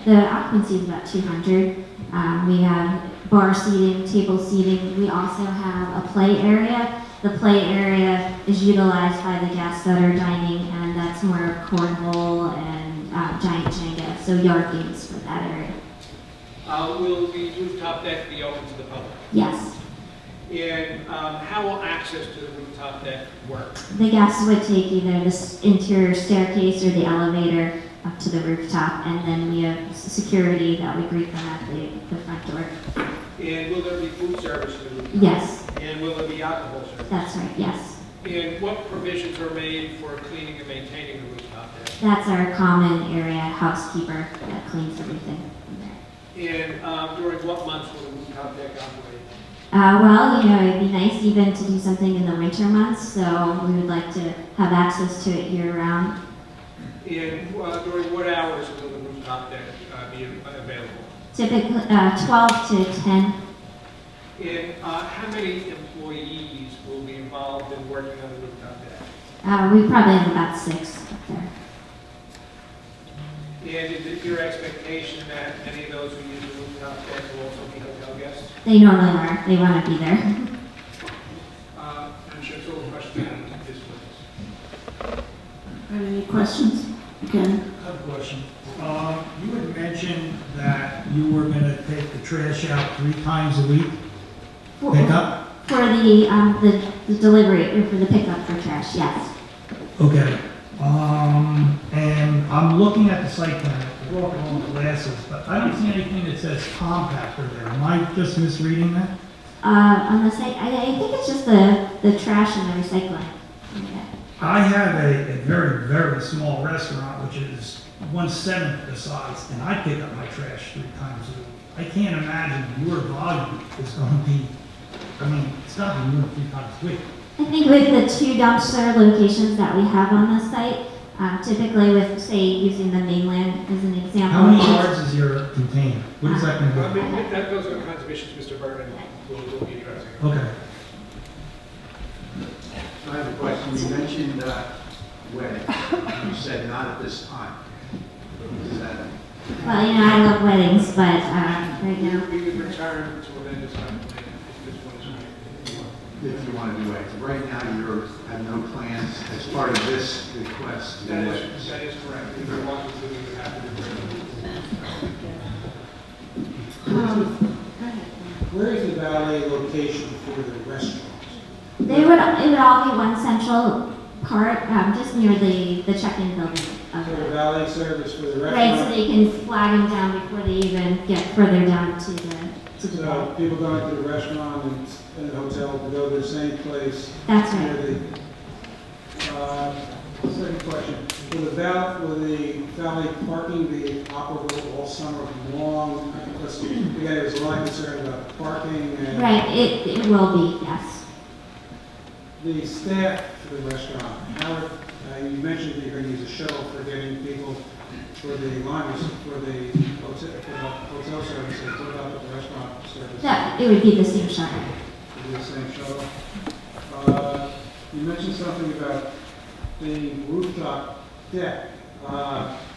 the occupancy is about 200. We have bar seating, table seating. We also have a play area. The play area is utilized by the guests that are dining, and that's more cornhole and giant Jenga, so yard games for that area. Will the rooftop deck be open to the public? Yes. And how will access to the rooftop deck work? The guests would take either this interior staircase or the elevator up to the rooftop, and then we have security that would greet them at the front door. And will there be food service to the rooftop? Yes. And will there be alcohol service? That's right, yes. And what provisions are made for cleaning and maintaining the rooftop deck? That's our common area housekeeper that cleans everything from there. And during what months will the rooftop deck operate? Well, you know, it'd be nice even to do something in the winter months, so we would like to have access to it year round. And during what hours will the rooftop deck be available? Typically, 12 to 10. And how many employees will be involved in working on the rooftop deck? We probably have about 6 up there. And is it your expectation that any of those who use the rooftop deck will also be hotel guests? They normally are. They want to be there. I'm sure it's all a question of this witness. Any questions? Again? I have a question. You had mentioned that you were going to take the trash out 3 times a week. Pickup? For the delivery, or for the pickup for trash, yes. Okay. And I'm looking at the site plan, I brought along the glasses, but I don't see anything that says compactor there. Am I just misreading that? On the site, I think it's just the trash and the recycling. Yeah. I have a very, very small restaurant, which is 1/7 the size, and I pick up my trash 3 times a week. I can't imagine your volume is going to be, it's got to be more than 3 times a week. I think with the 2 dumpster locations that we have on the site, typically with, say, using the mainland as an example. How many yards is your container? What is that going to be? Those are the kinds of issues Mr. Berman will be addressing. Okay. So I have a question. You mentioned wedding. You said not at this time. Is that? Well, you know, I love weddings, but right now. We would return to a vendor's time if this one is right. If you want to do it. Right now, you have no plans as part of this request to do weddings. That is correct. If you want to, we would have to return. Where is the valet location for the restaurants? It would all be one central part, just near the check-in building of So the the. valet service for the Right, restaurant? so they can flag them down before they even get further down to the So bar. people going to the restaurant and the hotel will go to the same place? That's near right. the, second question, will the valet parking be operable all summer long? Because again, there's a lot of concern about parking and. Right, it will be, yes. The staff for the restaurant, how, you mentioned that you're going to use a shuttle for getting people for the laundry, for the hotel services. What about the restaurant service? That, it would be the same shuttle. It'll be the same shuttle. You mentioned something about the rooftop deck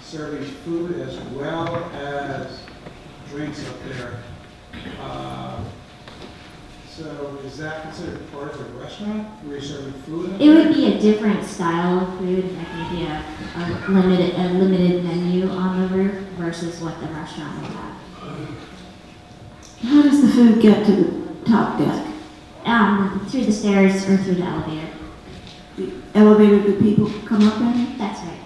serving food as well as drinks up there. So is that considered part of the restaurant? Where you're serving food? It would be a different style of food, like maybe a limited menu on the roof versus what the restaurant would have. How does the food get to the top deck? Through the stairs or through the elevator. The elevator that people come up in? That's right.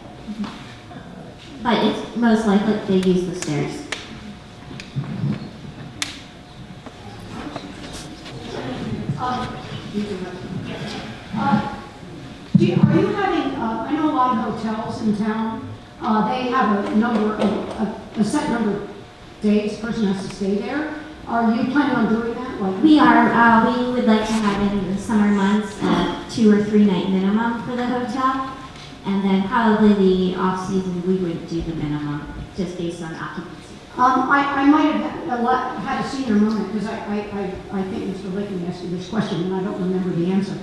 But it's most likely they use the stairs. Are you having, I know a lot of hotels in town, they have a set number of days a person has to stay there. Are you planning on doing that? We are, we would like to have in the summer months, 2 or 3 night minimum for the hotel. And then probably the off season, we would do the minimum, just based on occupancy. I might have had a senior moment, because I think Mr. Lakin asked you this question, and I don't remember the answer.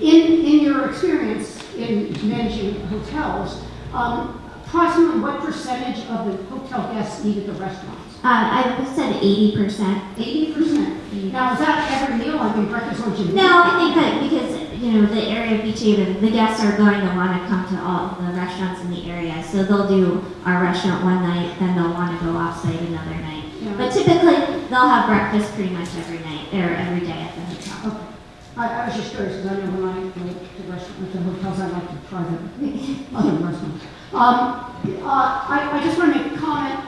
In your experience in managing hotels, approximately what percentage of the hotel guests eat at the restaurants? I said 80%. 80%? Now, is that every meal, like in breakfast, lunch, and dinner? No, I think that because, the area of Beach Haven, the guests are going to want to come to all the restaurants in the area. So they'll do our restaurant one night, then they'll want to go off-site another night. Yeah. But typically, they'll have breakfast pretty much every night, or every day at the hotel. Okay. I was just curious, because I know when I go to restaurants, to hotels, I like to try the other restaurants. I just want to make a comment.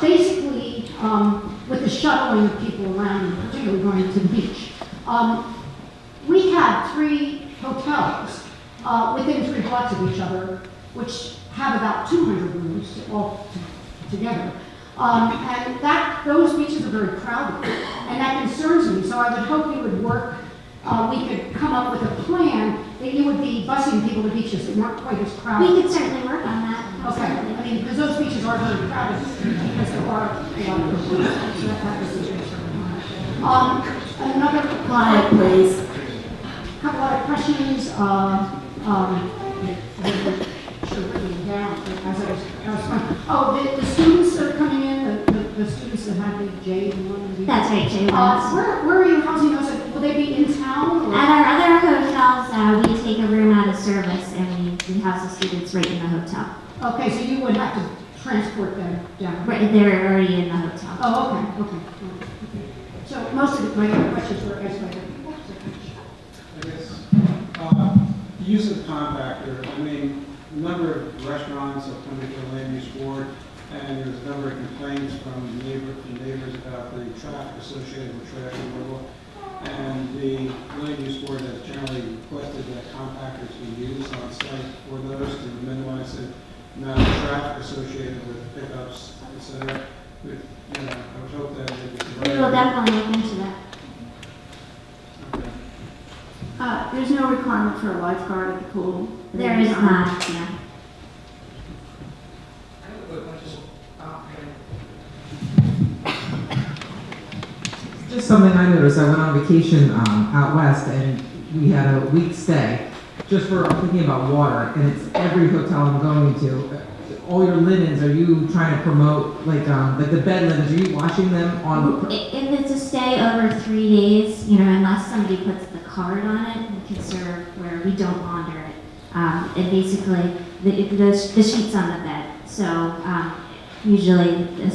Basically, with the shuttling of people around, particularly going to the beach, we have 3 hotels within 3 blocks of each other, which have about 200 rooms all together. And those beaches are very crowded, and that concerns me. So I would hope you would work, we could come up with a plan that you would be busing people to beaches that weren't quite as crowded. We could certainly work on that. Okay, I mean, because those beaches are very crowded, because there are a lot of people. So that was the issue. Another Quiet, please. couple other questions. Should have written them down as I was oh, the students that are coming in, the students that have the J1. That's right, J1s. Where are you housing those? Will they be in town? Or? At our other hotels, we take a room out of service and we house the students right in the hotel. Okay, so you would have to transport them down. Right, they're already in the hotel. Oh, okay. So most of my other questions were asked by the I guess, the use of compactor, I mean, a number of restaurants have come before the land use board, and there's a number of complaints from neighbors about the traffic associated with trash removal. And the land use board has generally requested that compactors be used on site for those to minimize the amount of traffic associated with pickups, et cetera. I would hope that We will definitely look into that. Okay. There's no requirement for a lifeguard at the pool? There is not, yeah. Just something I noticed. I went on vacation out west, and we had a week stay. Just for thinking about water, and it's every hotel I'm going to. All your linens, are you trying to promote like the bed linens? Are you washing them on? If it's a stay over 3 days, unless somebody puts the card on it, we can serve where we don't launder it. And basically, the sheets on the bed. So usually the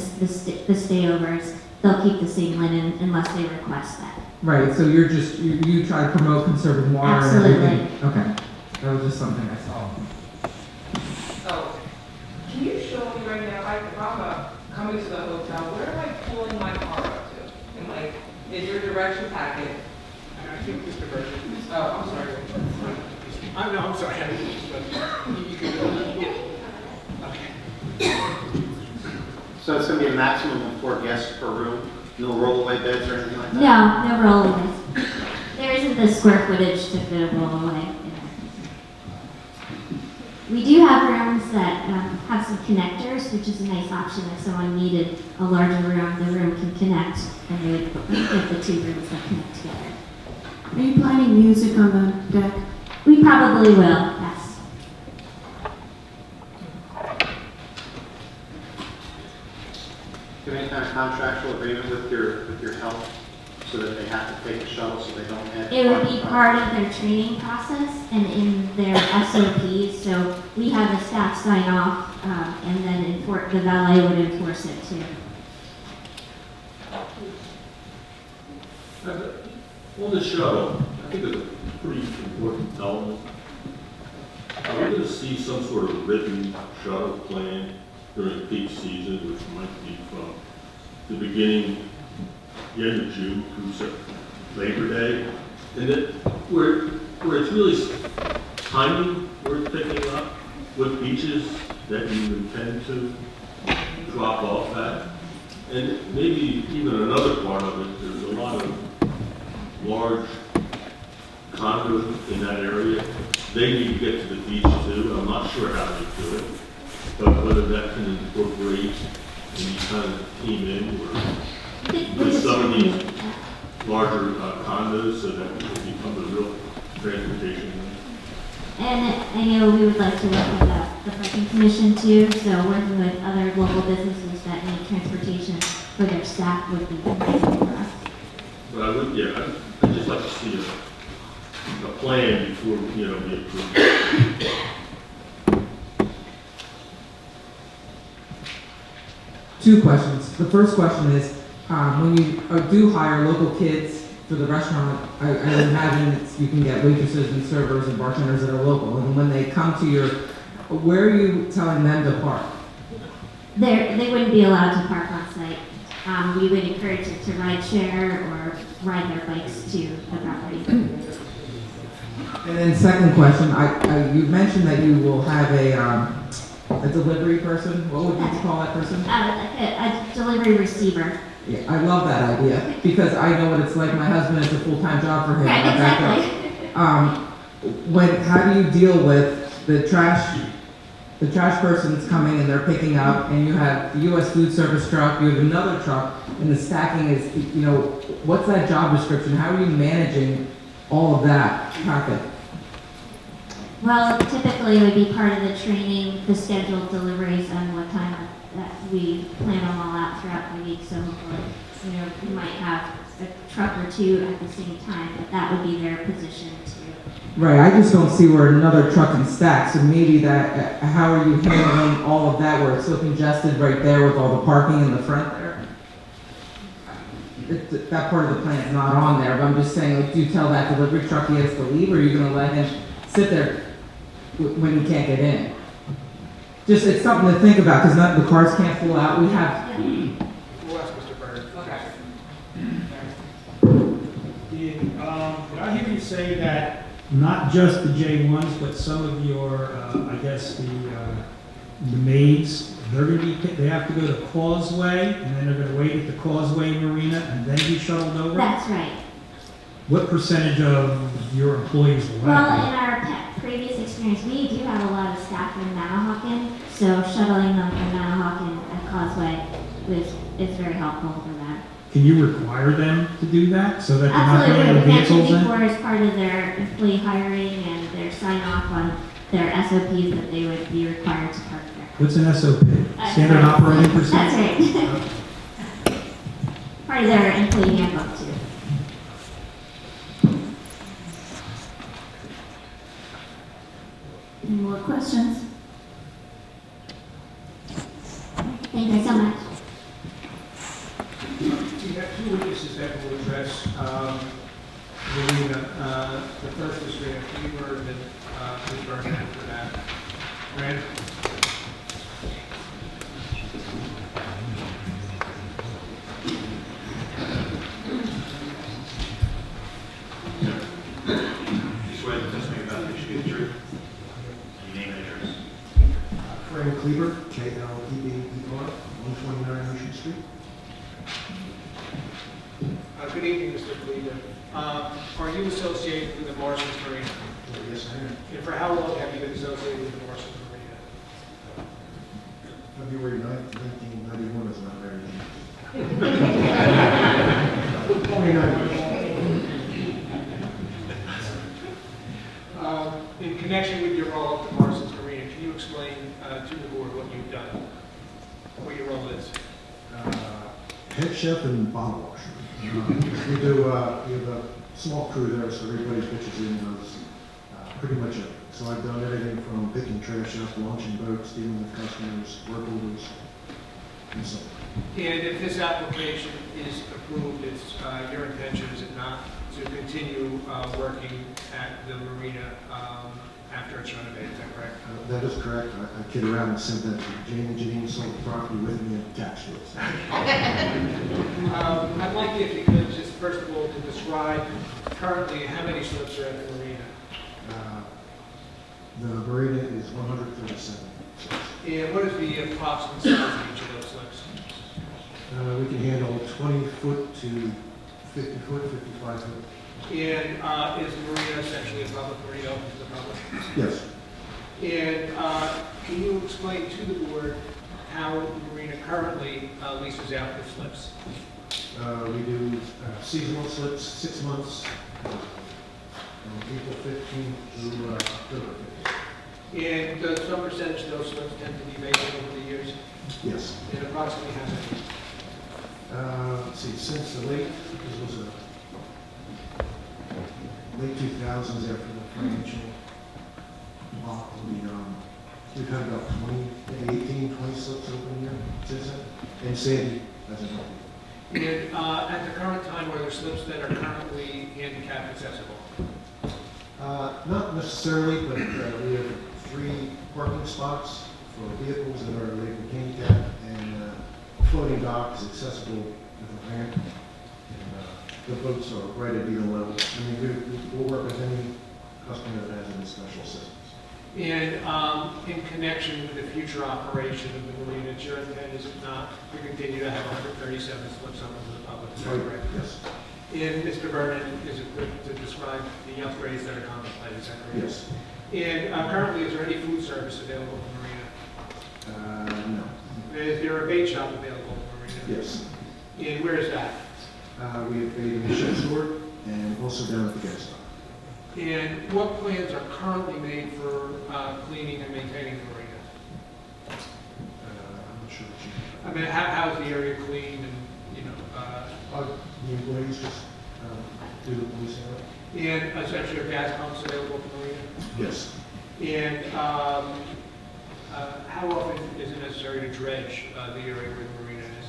stayovers, they'll keep the same linen unless they request that. Right. So you try to promote conserving water. Absolutely. And everything. Okay. That was just something I saw. So, can you show me right now, if I'm coming to the hotel, where am I pulling my car up to? Is your direction packet? And I think Mr. Berger. Oh, I'm sorry. I'm sorry. You can okay. So it's going to be a maximum of 4 guests per room? No rollaway beds or anything like that? No rollaways. There isn't the square footage to fit a rollaway. We do have rooms that have some connectors, which is a nice option if someone needed a larger room. The room can connect, and they would get the 2 rooms that connect together. Are you playing music on the deck? We probably will, yes. Do you have any kind of contractual agreement with your health so that they have to take a shuttle so they don't add? It would be part of their training process and in their SOPs. So we have the staff sign off, and then the valet would enforce it too. On the shuttle, I think it's a pretty important element. Are we going to see some sort of written shuttle plan during peak season, which might be from the beginning, the end of June through Labor Day, and that where it's really timing where it's picking up, what beaches that you intend to drop off at, and maybe even another part of it, there's a lot of large condos in that area. They need to get to the beach too. I'm not sure how they do it, but whether that can incorporate any kind of team in with some of these larger condos so that it becomes a real transportation. And I know we would like to work with the parking commission too, so working with other local businesses that need transportation for their staff would be amazing for us. But I would, yeah, I'd just like to see a plan before, we approve. Two questions. The first question is, when you do hire local kids for the restaurant, I imagine you can get waitresses and servers and bartenders that are local. And when they come to where are you telling them to park? They wouldn't be allowed to park on site. We would encourage them to ride share or ride their bikes to the property. And then second question, you mentioned that you will have a delivery person. What would you call that person? A delivery receiver. Yeah, I love that idea because I know what it's like. My husband is a full-time job for him. Right, exactly. How do you deal with the trash person's coming and they're picking up, and you have the U.S. food service truck, you have another truck, and the stacking is, what's that job description? How are you managing all of that traffic? Well, typically it would be part of the training, the scheduled deliveries and what time that we plan them all out throughout the week. So we might have a truck or two at the same time, but that would be their position too. Right, I just don't see where another truck can stack, so maybe that, how are you handling all of that where it's so congested right there with all the parking in the front there? That part of the plan is not on there, but I'm just saying, do you tell that delivery truck he has to leave, or are you gonna let him sit there when he can't get in? Just, it's something to think about, because the cars can't pull out, we have... We'll ask Mr. Byrd. Did I hear you say that not just the J1s, but some of your, I guess the maids, they have to go to Causeway, and then they're gonna wait at the Causeway Marina, and then be shuttled over? That's right. What percentage of your employees will Well, that in our previous experience, we do have a lot of staff in Manahawkin, so shuttling them from Manahawkin and Causeway is very helpful for them. be? Can you require them to do that, so that they're not Absolutely, bringing the we mentioned vehicles in? before as part of their employee hiring and their sign off on their SOPs that they would be required to park there. What's an SOP? Standard right. operating procedure? That's right. Part of their employee handbook too. Any more questions? Thank you so much. We have two witnesses that will address the first is Rena Fever, and then Ms. Burnett after that. Rand? You swear the testimony about this should be the truth? And your name and address? Frank Kleber, K-L-E-B-E-R, 129 Ocean Street. Good evening, Mr. Cleveland. Are you associated with the Marston's Marina? Yes, I am. And for how long have you been associated with the Marston's Marina? February 9th, 1991 is not very long. 29. In connection with your role at the Marston's Marina, can you explain to the board what you've done, what your role is? Head chef and bottle washer. We have a small crew there, so everybody pitches in and does pretty much it. So I've done everything from picking trash up, launching boats, dealing with customers, work orders, and so on. And if this application is approved, it's your intention, is it not, to continue working at the marina after it's renovated, is that correct? That is correct. I kid around and said that Jane and Janine sold the property with me at tax rates. I'd like you, if you could, just first of all, to describe currently how many slips are at the marina. The marina is 137. And what is the approximate size of each of those slips? We can handle 20 foot to 50 foot, 55 foot. And is the marina essentially a public marina open to the public? Yes. And can you explain to the board how the marina currently leases out the slips? We do seasonal slips, 6 months, from April 15th through October 15th. And does some percentage of those slips tend to be vacant over the years? Yes. And approximately how many? Let's see, since the late 2000s, after the financial block, we've had about 18, 20 slips open here since then, and Sandy hasn't helped. And at the current time, are there slips that are currently handicap accessible? Not necessarily, but we have 3 parking spots for vehicles that are labeled handicap, and floating dock is accessible with a ramp. And the boats are right at even level. I mean, we'll work with any customer that has any special assistance. And in connection with the future operation of the marina, it's your intent, is it not, to continue to have 137 slips open to the public? Is that correct? Yes. And Mr. Vernon, is it good to describe the upgrades that are contemplated? Is that correct? Yes. And currently, is there any food service available at the marina? No. Is there a bait shop available at the marina? Yes. And where is that? We have bait in the ship store and also down at the gas stop. And what plans are currently made for cleaning and maintaining the marina? I'm not sure what you. I mean, how's the area cleaned and, The employees just do the policing of it? and essentially are gas pumps available at the marina? Yes. And how often is it necessary to dredge the area where the marina is?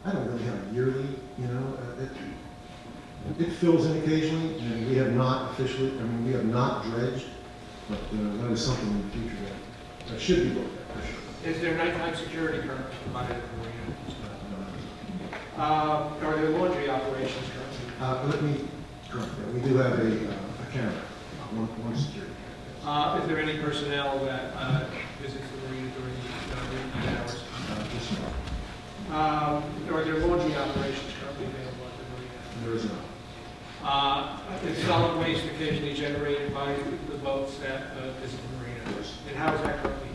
I don't really have a yearly, it fills in occasionally, and we have not officially, we have not dredged, but that is something in the future that should be looked at, for sure. Is there nighttime security currently provided at the marina? Are there laundry operations currently? Let me correct that. We do have a camera, one security camera. Is there any personnel that visits the marina during the night hours? Just now. Are there laundry operations currently available at the marina? There is not. Is solid waste occasionally generated by the boats that visit the marina? Yes. And how is that currently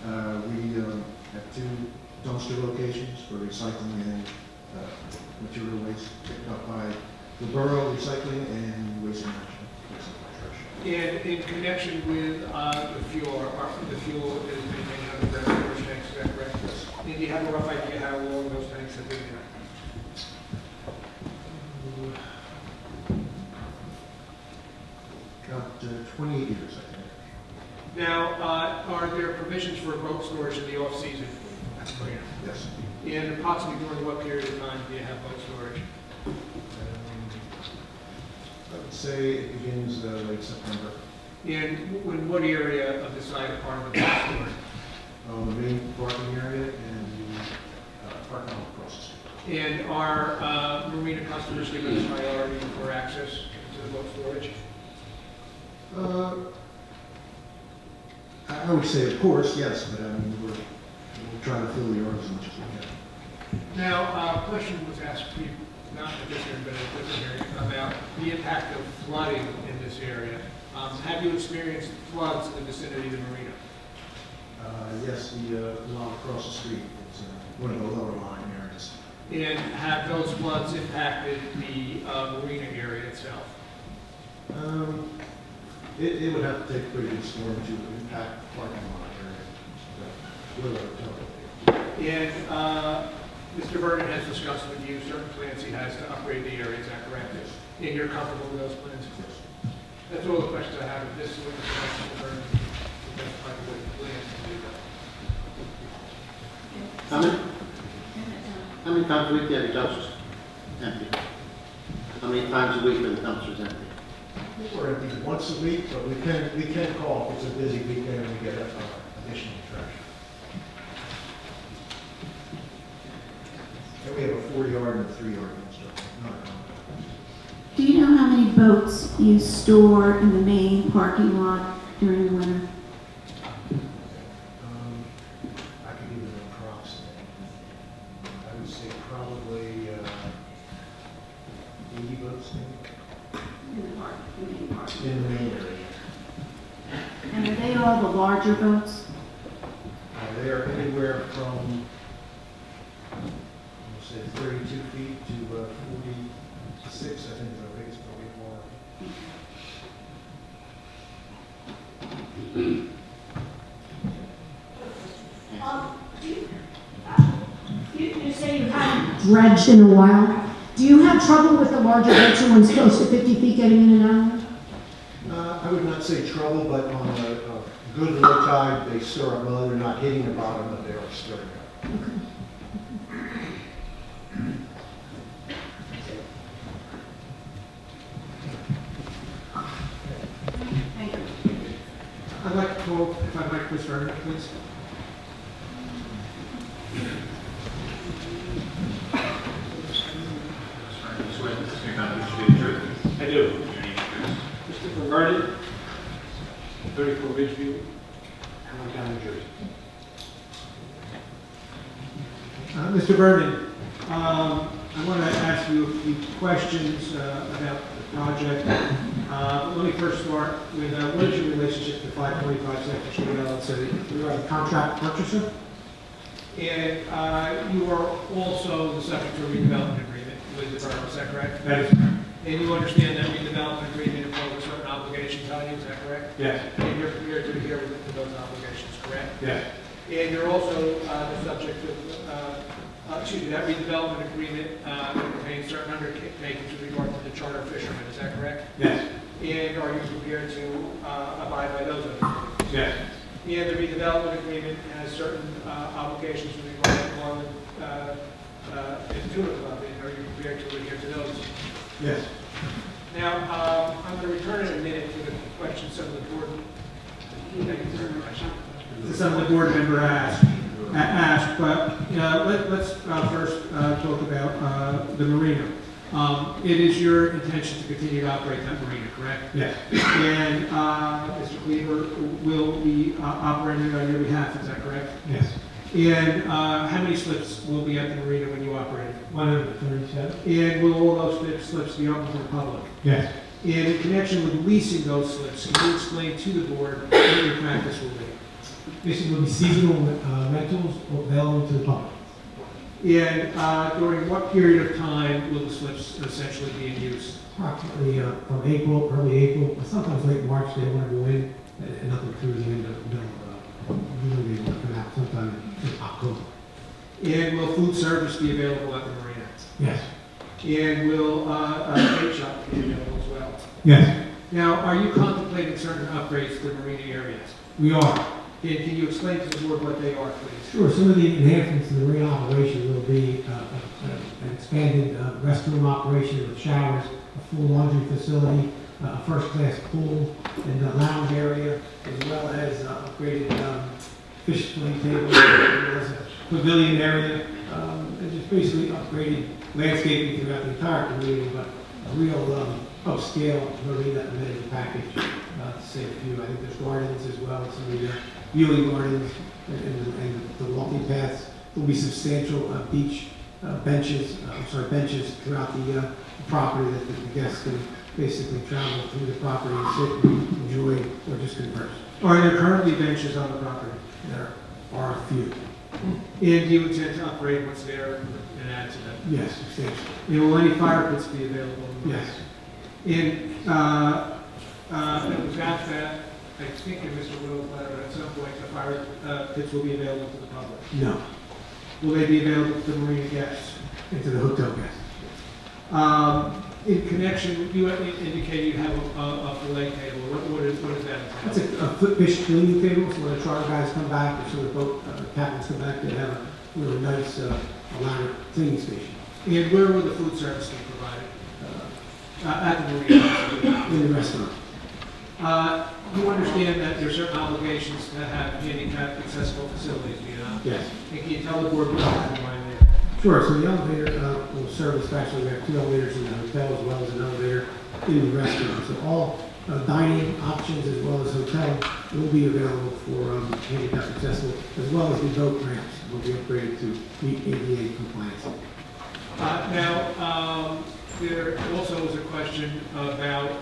handled? We have 2 dumpster locations for recycling and material waste picked up by the borough recycling and waste management. And in connection with the fuel is maintained under the storage tanks, is that correct? Yes. And do you have a rough idea how long those tanks have been there? About 28 years, I think. Now, are there provisions for boat storage in the off-season at the marina? Yes. And approximately during what period of time do you have boat storage? I would say it begins late September. And in what area of the site are part of the boat storage? The main parking area and the parking lot across the street. And are marina customers given priority for access to the boat storage? I would say, of course, yes, but we'll try to fill the yard as much as we can. Now, a question was asked, not at this hearing, but at a different hearing, about the impact of flooding in this area. Have you experienced floods in the vicinity of the marina? Yes, the lot across the street is one of the lower lying areas. And have those floods impacted the marina area itself? It would have to take a pretty good storm to impact the parking lot area. And Mr. Vernon has discussed with you certain plans he has to upgrade the area, is that correct? Yes. And you're comfortable with those plans? Yes. That's all the questions I have. If this is what the question for, that's probably what Lance can do. How many times a week do you have your dumpsters empty? How many times a week are the dumpsters empty? We're empty once a week, but we can call if it's a busy weekend and we get additional trash. And we have a 4-yard and a 3-yard dumpster. Not a Do you know how many boats you store in the main parking lot during the winter? I could give you an approximate. I would say probably 80 boats maybe. In the main parking. In the main area. And are they all the larger boats? They are anywhere from, let's say, 32 feet to 46, I think is our biggest boat You say you haven't dredged in a while. Do you have trouble with the larger boats, the ones close to 50 feet getting in and out? I would not say trouble, but on a good low tide, they stir up mud. They're not hitting the bottom, but they are stirring up. Thank you. I'd like to call, if I'd like, Mr. Ernie, please. You swear that this is your truth? I do. Your name and address. Christopher Vernon, 34 Ridgeview, Allen County, New Jersey. Mr. Vernon, I want to ask you a few questions about the project. Let me first start with what is your relationship to 525 Second Street LLC? You are the contract purchaser? And you are also the subject to a redevelopment agreement with the borough, is that correct? That is correct. And you understand that redevelopment agreement imposes certain obligations on you, is that correct? Yes. And you're prepared to adhere to those obligations, correct? Yes. And you're also the subject of, that redevelopment agreement contains certain undertakings with regard to the charter fishermen, is that correct? Yes. And are you prepared to abide by those undertakings? Yes. And the redevelopment agreement has certain obligations with regard to Marlin and Tuna Club, and are you prepared to adhere to those? Yes. Now, I'm going to return in a minute to the questions some of the board. Some of the board member asked, but let's first talk about the marina. It is your intention to continue to operate that marina, correct? Yes. And Mr. Cleaver will be operating it on your behalf, is that correct? Yes. And how many slips will be at the marina when you operate it? 137. And will all those slips be open to the public? Yes. And in connection with leasing those slips, can you explain to the board what your practice will be? This will be seasonal rentals available to the public. And during what period of time will the slips essentially be in use? Approximately from April, early April, sometimes late March, they want to go in, and nothing through the end of usually they come out sometime in October. And will food service be available at the marina? Yes. And will a bait shop be available as well? Yes. Now, are you contemplating certain upgrades to the marina areas? We are. And can you explain to the board what they are, please? Sure. Some of the enhancements in the marina operation will be an expanded restroom operation with showers, a full laundry facility, a first-class pool, and a lounge area, as well as upgraded fish fillet tables, as well as a pavilion area, and just basically upgraded landscaping throughout the entire community, but a real upscale marina amenity package, to say a few. I think there's gardens as well, some of the viewing gardens and the walking paths. There'll be substantial beach benches throughout the property that the guests can basically travel through the property and sit and enjoy or just converse. Are there currently benches on the property? There are a few. And do you intend to upgrade what's there and add to that? Yes, substantial. And will any fire pits be available? Yes. And with that, I think in Mr. Will's letter, at some point, the fire pits will be available to the public. No. Will they be available to the marina guests? And to the hotel guests. In connection, you indicated you have a fillet table. What is that? That's a foot fish cleaning table, so when the charter guys come back, or so the boat captains come back, they have a really nice, elaborate cleaning station And where will the food service be provided? At the marina. in the restaurant. You understand that there are certain obligations to have handicap accessible facilities, do you not? Yes. And can you tell the board what you have in mind there? Sure, so the elevator will service, actually, we have 2 elevators in the hotel as well as an elevator in the restaurant. So all dining options as well as hotel will be available for handicap accessible, as well as the boat ramps will be upgraded to meet ADA compliance. There also was a question about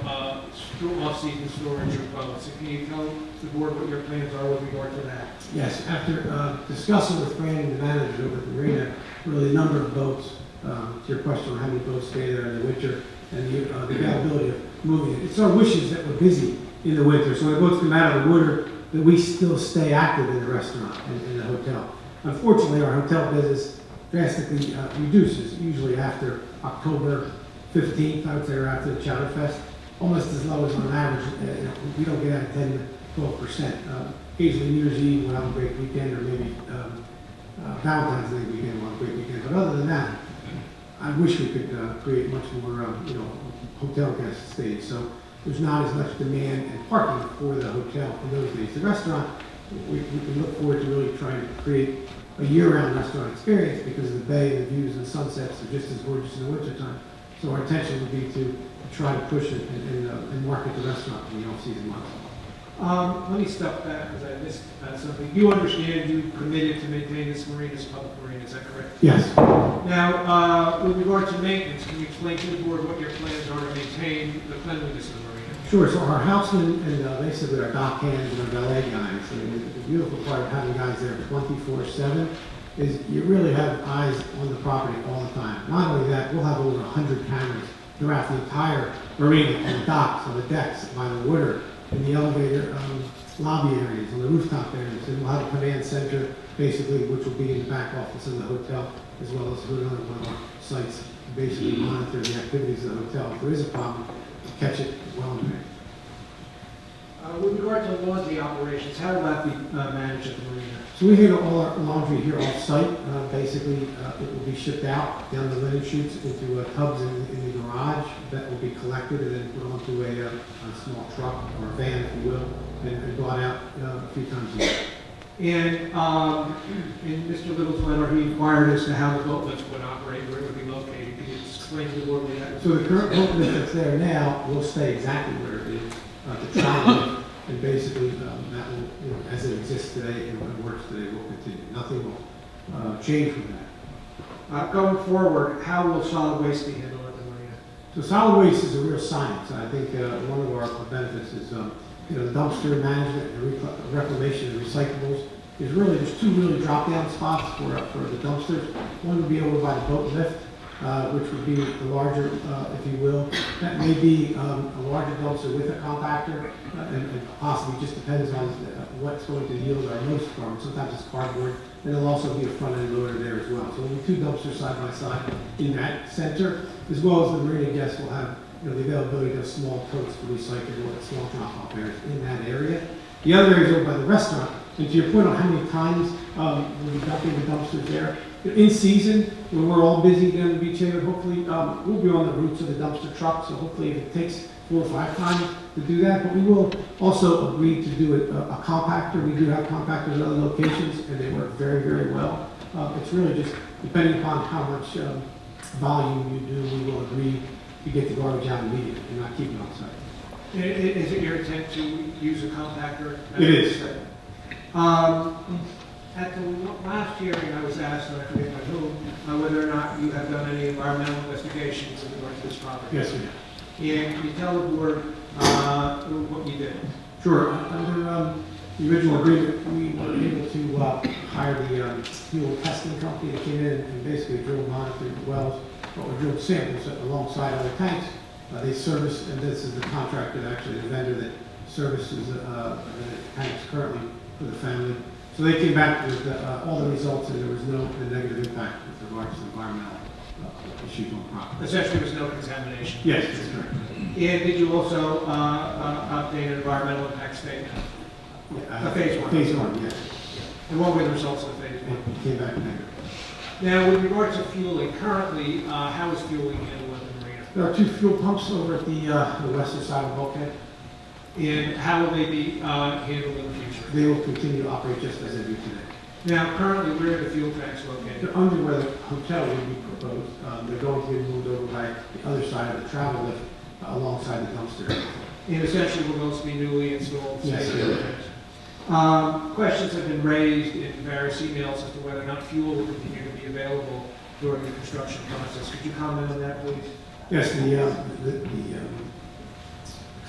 off-season storage of boats. So can you tell the board what your plans are with regard to that? Yes, after discussing with Brandon, the manager over at the marina, really a number of boats, to your question on how many boats stay there in the winter, and the availability of moving it. It's our wishes that we're busy in the winter, so when boats come out of the water, that we still stay active in the restaurant and in the hotel. Unfortunately, our hotel business drastically reduces, usually after October 15th, I would say, or after the Chowder Fest, almost as low as on average. We don't get out of 10 to 12%. Occasionally New Year's Eve we'll have a great weekend, or maybe Valentine's Day weekend we'll have a great weekend. But other than that, I wish we could create much more, hotel guest stays. So there's not as much demand and parking for the hotel in those days. The restaurant, we look forward to really trying to create a year-round restaurant experience because of the bay and the views and sunsets are just as gorgeous in the wintertime. So our intention would be to try to push it and market the restaurant in the off-season months. Let me step back because I missed something. You understand you committed to maintain this marina as a public marina, is that correct? Yes. Now, with regard to maintenance, can you explain to the board what your plans are to maintain the cleanliness of the marina? Sure, so our housemen and basically our dock hands and our valet guys, and the beautiful part of having guys there 24/7 is you really have eyes on the property all the time. Not only that, we'll have over 100 cameras throughout the entire marina, on the docks, on the decks, by the water, in the elevator lobby areas, on the rooftop areas, and we'll have a command center, basically, which will be in the back office of the hotel, as well as another one of our sites, to basically monitor the activities of the hotel. If there is a problem, catch it well in advance. With regard to laundry operations, how will that be managed at the marina? So we handle all our laundry here off-site. Basically, it will be shipped out down the linen chutes into tubs in the garage that will be collected and then put onto a small truck or a van, if you will, and brought out a few times a year. And in Mr. Little's letter, he inquired as to how the boat lifts would operate, where it would be located. Can you explain to the board what that is? So the current boat lift that's there now will stay exactly where it is. The travel and basically that will, as it exists today and works today, will continue. Nothing will change from that. Going forward, how will solid waste be handled at the marina? So solid waste is a real science. I think one of our benefits is, the dumpster management and reclamation and recyclables. There's 2 really drop-down spots for the dumpsters. One would be over by the boat lift, which would be the larger, if you will. That may be a larger dumpster with a compactor, and possibly just depends on what's going to yield our most from. Sometimes it's cardboard, and there'll also be a front-end loader there as well. So we'll be 2 dumpsters side by side in that center, as well as the marina guests will have the availability of small totes for recyclable and small drop-off areas in that area. The other area is over by the restaurant. And to your point on how many times we'll be dumping the dumpsters there, in season, when we're all busy down the beach area, hopefully we'll be on the routes of the dumpster truck, so hopefully if it takes 4 or 5 times to do that, but we will also agree to do a compactor. We do have compactors in other locations, and they work very, very well. It's really just depending upon how much volume you do, we will agree to get the garbage out immediately and not keep it on site. Is it your intent to use a compactor? It is. At the last hearing, I was asked, and I forget by whom, whether or not you have done any environmental investigations in regard to this property. Yes, we have. And can you tell the board what you did? Sure. Under the original agreement, we were able to hire the fuel testing company that came in and basically drilled monitored wells, or drilled samples alongside other tanks. They service, and this is the contractor, actually the vendor that services the tanks currently for the family. So they came back with all the results, and there was no negative impact with regards to environmental issues on property. Essentially, there was no contamination. Yes, that's correct. And did you also update an environmental impact statement? Phase one. Phase one, yes. And what were the results of phase one? It came back negative. Now, with regard to fueling, currently, how is fueling handled at the marina? There are 2 fuel pumps over at the western side of the bulkhead. And how will they be handled in the future? They will continue to operate just as they do today. Now, currently, where are the fuel tanks located? They're under where the hotel would be proposed. They're going to be moved over by the other side of the travel lift alongside the dumpster. And essentially, will those be newly installed? Yes, state they tanks? Questions have been raised in various emails as to whether or not fuel will continue to be available during the construction process. Could you comment on that, please? Yes, the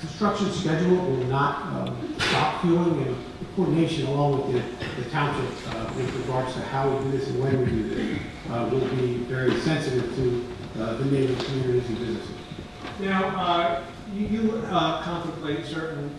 construction schedule will not stop fueling, and the coordination along with the township with regards to how we do this and when we do this will be very sensitive to the neighboring communities and businesses. Now, you contemplate certain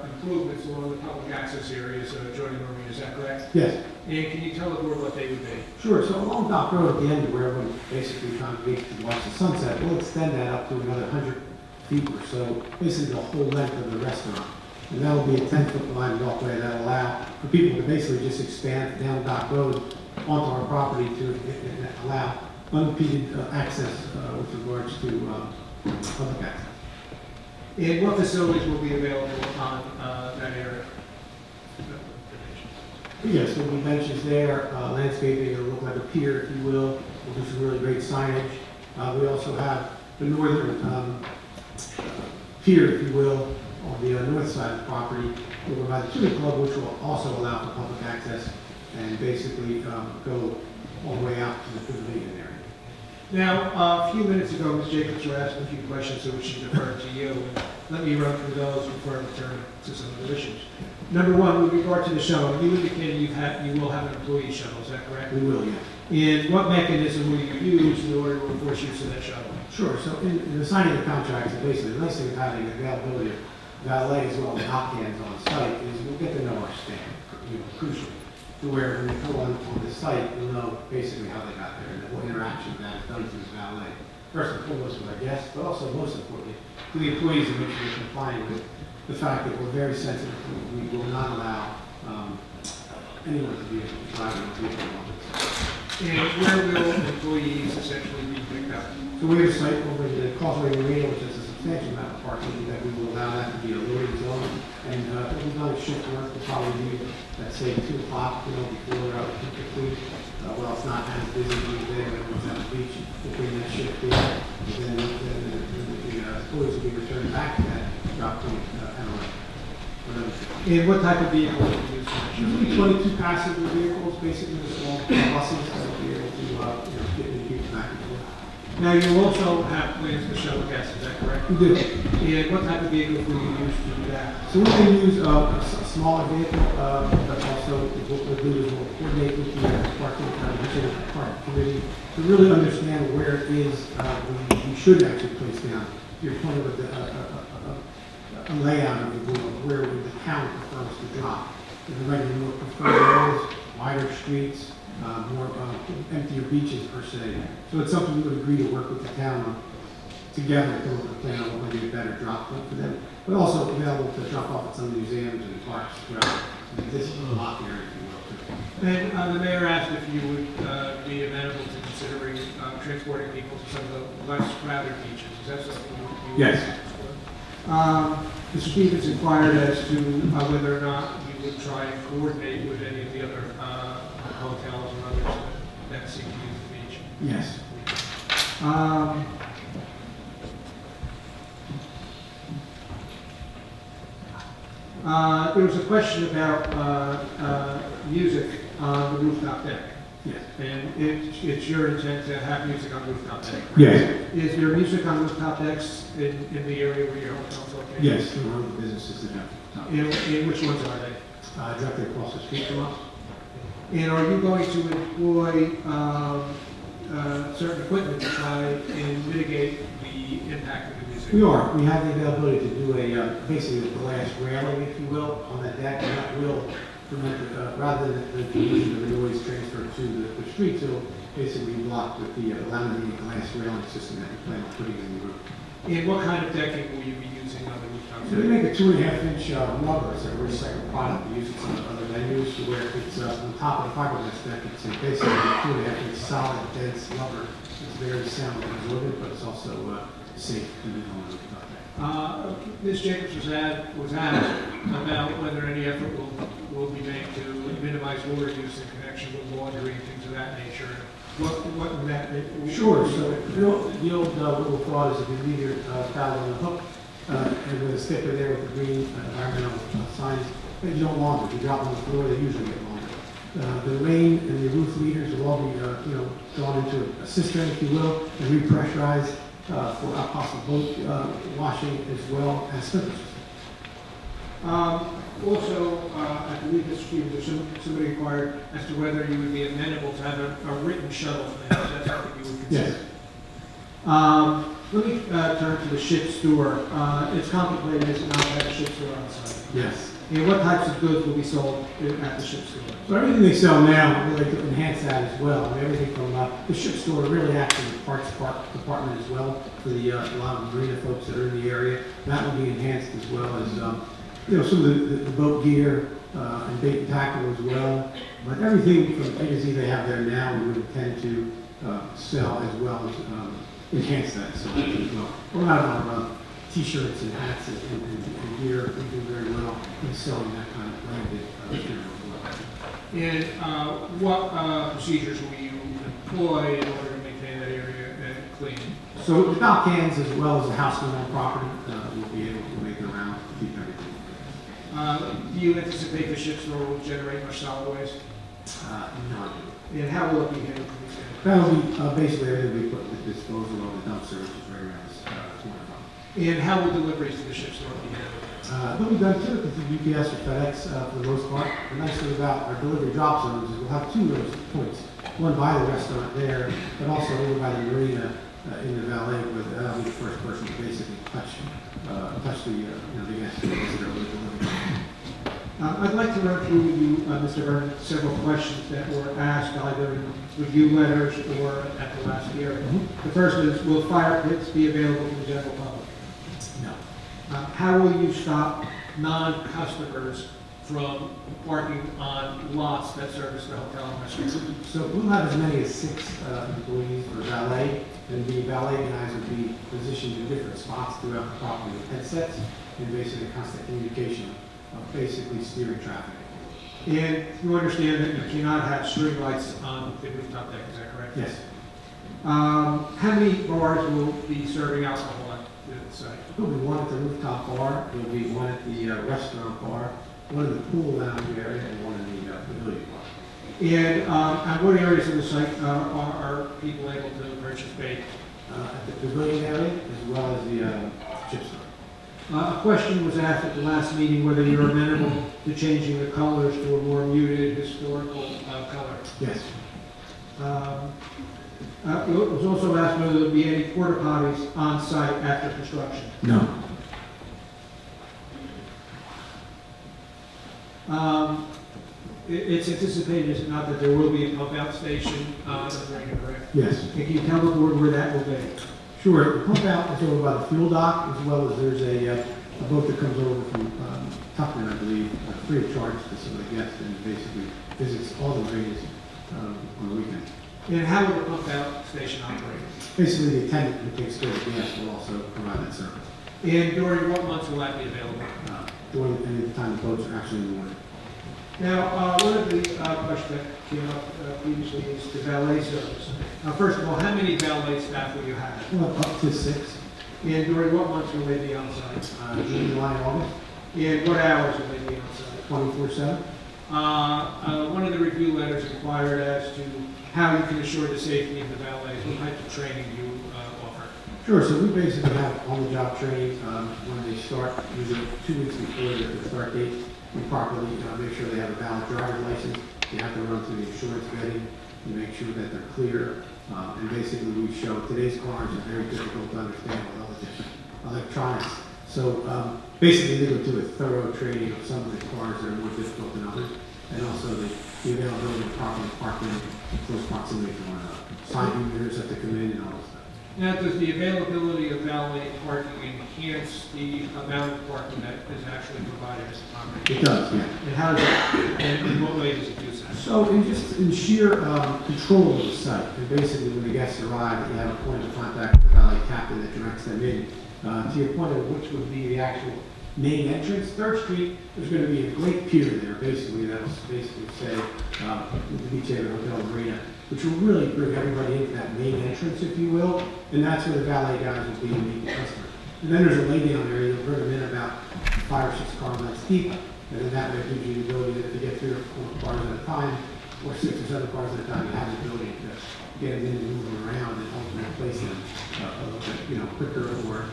improvements along the public access areas adjoining the marina, is that correct? Yes. And can you tell the board what they would be? Sure, so along Dock Road at the end where everyone basically congregates to watch the sunset, we'll extend that up to another 100 feet or so, basically the whole length of the restaurant. And that'll be a 10-foot line walkway that'll allow for people to basically just expand down Dock Road onto our property to allow unimpeded access with regards to public access. And what facilities will be available on that area? Yes, there'll be benches there, landscaping, it'll look like a pier, if you will. We'll do some really great signage. We also have the northern pier, if you will, on the north side of the property, over by the Tuna Club, which will also allow for public access and basically go all the way out to the pavilion area. Now, a few minutes ago, Ms. Jacobs were asking a few questions, so we should defer to you. And let me run through those before I return to some of the issues. Number one, with regard to the shuttle, you indicated you will have an employee shuttle, is that correct? We will, yes. And what mechanism will you use in order to enforce use of that shuttle? Sure, so in the signing of the contracts, basically, the nice thing of having availability of valet as well as hot hands on site is we'll get to know our staff, crucial, to where when they come on the site, you'll know basically how they got there and what interaction that is done through the valet. First and foremost with our guests, but also most importantly, to the employees to make sure they're complying with the fact that we're very sensitive. We will not allow anyone to be driving a vehicle on this. And where will employees essentially be picked up? So we have a site over in the Causeway Marina, which has a substantial amount of parking, that we will allow that to be a loading zone. And we've done a shift work, we'll probably leave at say 2 o'clock, before we're out typically. Well, it's not as busy these days, everyone's at the beach, we'll bring that shift in. And then the employees will be returned back to that drop point at 11. And what type of vehicles will you use for that shuttle? Usually 22 passenger vehicles, basically the small buses that will be able to get the people back and forth. Now, you also have plans to shuttle guests, is that correct? We do. And what type of vehicles will you use to do that? So we can use a smaller vehicle, but also what we'll do is we'll coordinate with the parking committee to really understand where it is we should actually place down. Your point of a layout of where the town prefers to drop. If the regular more preferred areas, wider streets, more emptier beaches per se. So it's something we would agree to work with the town on together to look at a plan on what would be a better drop point for them, but also available to drop off at some museums and parks throughout this block area, if you will. Too. And the mayor asked if you would be amenable to considering transporting people to some of the less crowded beaches. Is that something you would Yes. explore? Mr. Stevens inquired as to whether or not you would try and coordinate with any of the other hotels or others that seek to use the beach. Yes. There was a question about music on the rooftop deck. Yes. And it's your intent to have music on rooftop deck? Yes. Is there music on rooftop decks in the area where your hotel's located? Yes, there are businesses that have. And which ones are they? Directly across the street from us. And are you going to employ certain equipment to try and mitigate the impact of the music? We are. We have the availability to do basically a glass railing, if you will, on the deck, and that will prevent, rather than the noise transfer to the streets, it'll basically be blocked with the laminated glass railing system that we plan on putting in the roof. And what kind of decking will you be using on the rooftops? So we make a 2.5-inch rubber, it's a recycled product, we use it on other venues, to where it's on top of the fiberglass deck, it's basically a 2.5-inch solid, dense rubber. It's very sound and absorbent, but it's also safe to be on the rooftop. Ms. Jacobs was asked about whether any effort will be made to minimize water use in connection with laundry and things of that nature. What would that? Sure, so the old little thought is if you leave your towel on the hook, and with a sticker there with the green environmental signs, that you don't launder. If you drop them on the floor, they usually get laundered. The rain and the roof leaders will all be, gone into a cistern, if you will, and repressurized for possible boat washing as well as sprinkler system. Also, I believe, Mr. Stevens, there's somebody inquired as to whether you would be amenable to have a written shuttle for them. Is that something you would consider? Yes. Let me turn to the ship store. It's contemplated, is it not, to have a ship store on site? Yes. And what types of goods will be sold at the ship store? So everything they sell now, we like to enhance that as well. I mean, everything from the ship store, really actually the parts department as well for the a lot of marina folks that are in the area. That will be enhanced as well as some of the boat gear and bait and tackle as well. But everything from A to Z they have there now, we would intend to sell as well as enhance that selection as well. A lot of t-shirts and hats and gear, we do very well in selling that kind of branded material as well. And what procedures will you employ in order to maintain that area clean? So the dock hands as well as the houseman on property will be able to make it around to keep everything. Do you anticipate the ship store will generate much solid waste? No. And how will it be handled? That'll be basically everything we put in the disposal of the dumpster, which is right around this corner. And how will deliveries to the ship store be handled? They'll be done typically through UPS or FedEx for the most part. The nice thing about our delivery drop zones is we'll have two of those points. One by the restaurant there, but also over by the marina in the valet, where that'll be the first person to basically touch the guest or visitor with delivery. I'd like to run through with you, Mr. Vernon, several questions that were asked either in review letters or at the last hearing. The first is, will fire pits be available to the general public? No. How will you stop non-customers from parking on lots that service the hotel and restaurant? So we'll have as many as 6 employees for valet, and the valet guys will be positioned in different spots throughout the property with headsets and basically constant communication of basically steering traffic. And you understand that you cannot have string lights on the rooftop deck, is that correct? Yes. How many bars will be serving alcohol at the site? There'll be one at the rooftop bar, there'll be one at the restaurant bar, one in the pool lounge area, and one in the pavilion bar. And at what areas of the site are people able to purchase bait? At the pavilion area, as well as the chip store. A question was asked at the last meeting whether you're amenable to changing the colors to a more muted historical color. Yes. It was also asked whether there'll be any porta potties on site after construction. No. It's anticipated, is it not, that there will be a pump out station on the marina, correct? Yes. And can you tell the board where that will be? Sure, the pump out is over by the fuel dock, as well as there's a boat that comes over from Tuckman, I believe, free of charge to some of the guests, and basically visits all the marinas on the weekend. And how will the pump out station operate? Basically, the attendant who takes care of the guests will also provide that service. And during what months will that be available? During any time the boats are actually in the water. Now, one of the questions that came up previously is the valet service. First of all, how many valet staff will you have? Well, up to 6. And during what months will they be on site? June, July, and August. And what hours will they be on site? 24/7. One of the review letters inquired as to how you can assure the safety of the valets. What type of training do you offer? Sure, so we basically have on-the-job training when they start, usually 2 weeks before their start date. We properly make sure they have a valid driver's license. They have to run through the insurance vetting to make sure that they're clear. And basically we show today's cars are very difficult to understand with all the different electronics. So basically they go through a thorough training of some of the cars that are more difficult than others. and also the availability of properly parking in close proximity to one another. Side view mirrors have to come in and all this stuff. Now, does the availability of valet parking enhance the amount of parking that is actually provided as a property? It does, yeah. And how does it, and in what way does it do that? So in sheer control of the site, and basically when the guests arrive, you have a point of contact with the valet captain that directs them in. To your point of which would be the actual main entrance, 3rd Street, there's going to be a great pier there, basically, that'll basically say, the Beach Haven Hotel Marina, which will really bring everybody into that main entrance, if you will, and that's where the valet guys will be to meet the customers. And then there's a lay down area, you'll bring them in about 5 or 6 car lengths deep, and then that way gives you the ability that if you get 3 or 4 cars at a time, or 6 or 7 cars at a time, you have the ability to get them in and move them around and ultimately place them a little bit, quicker or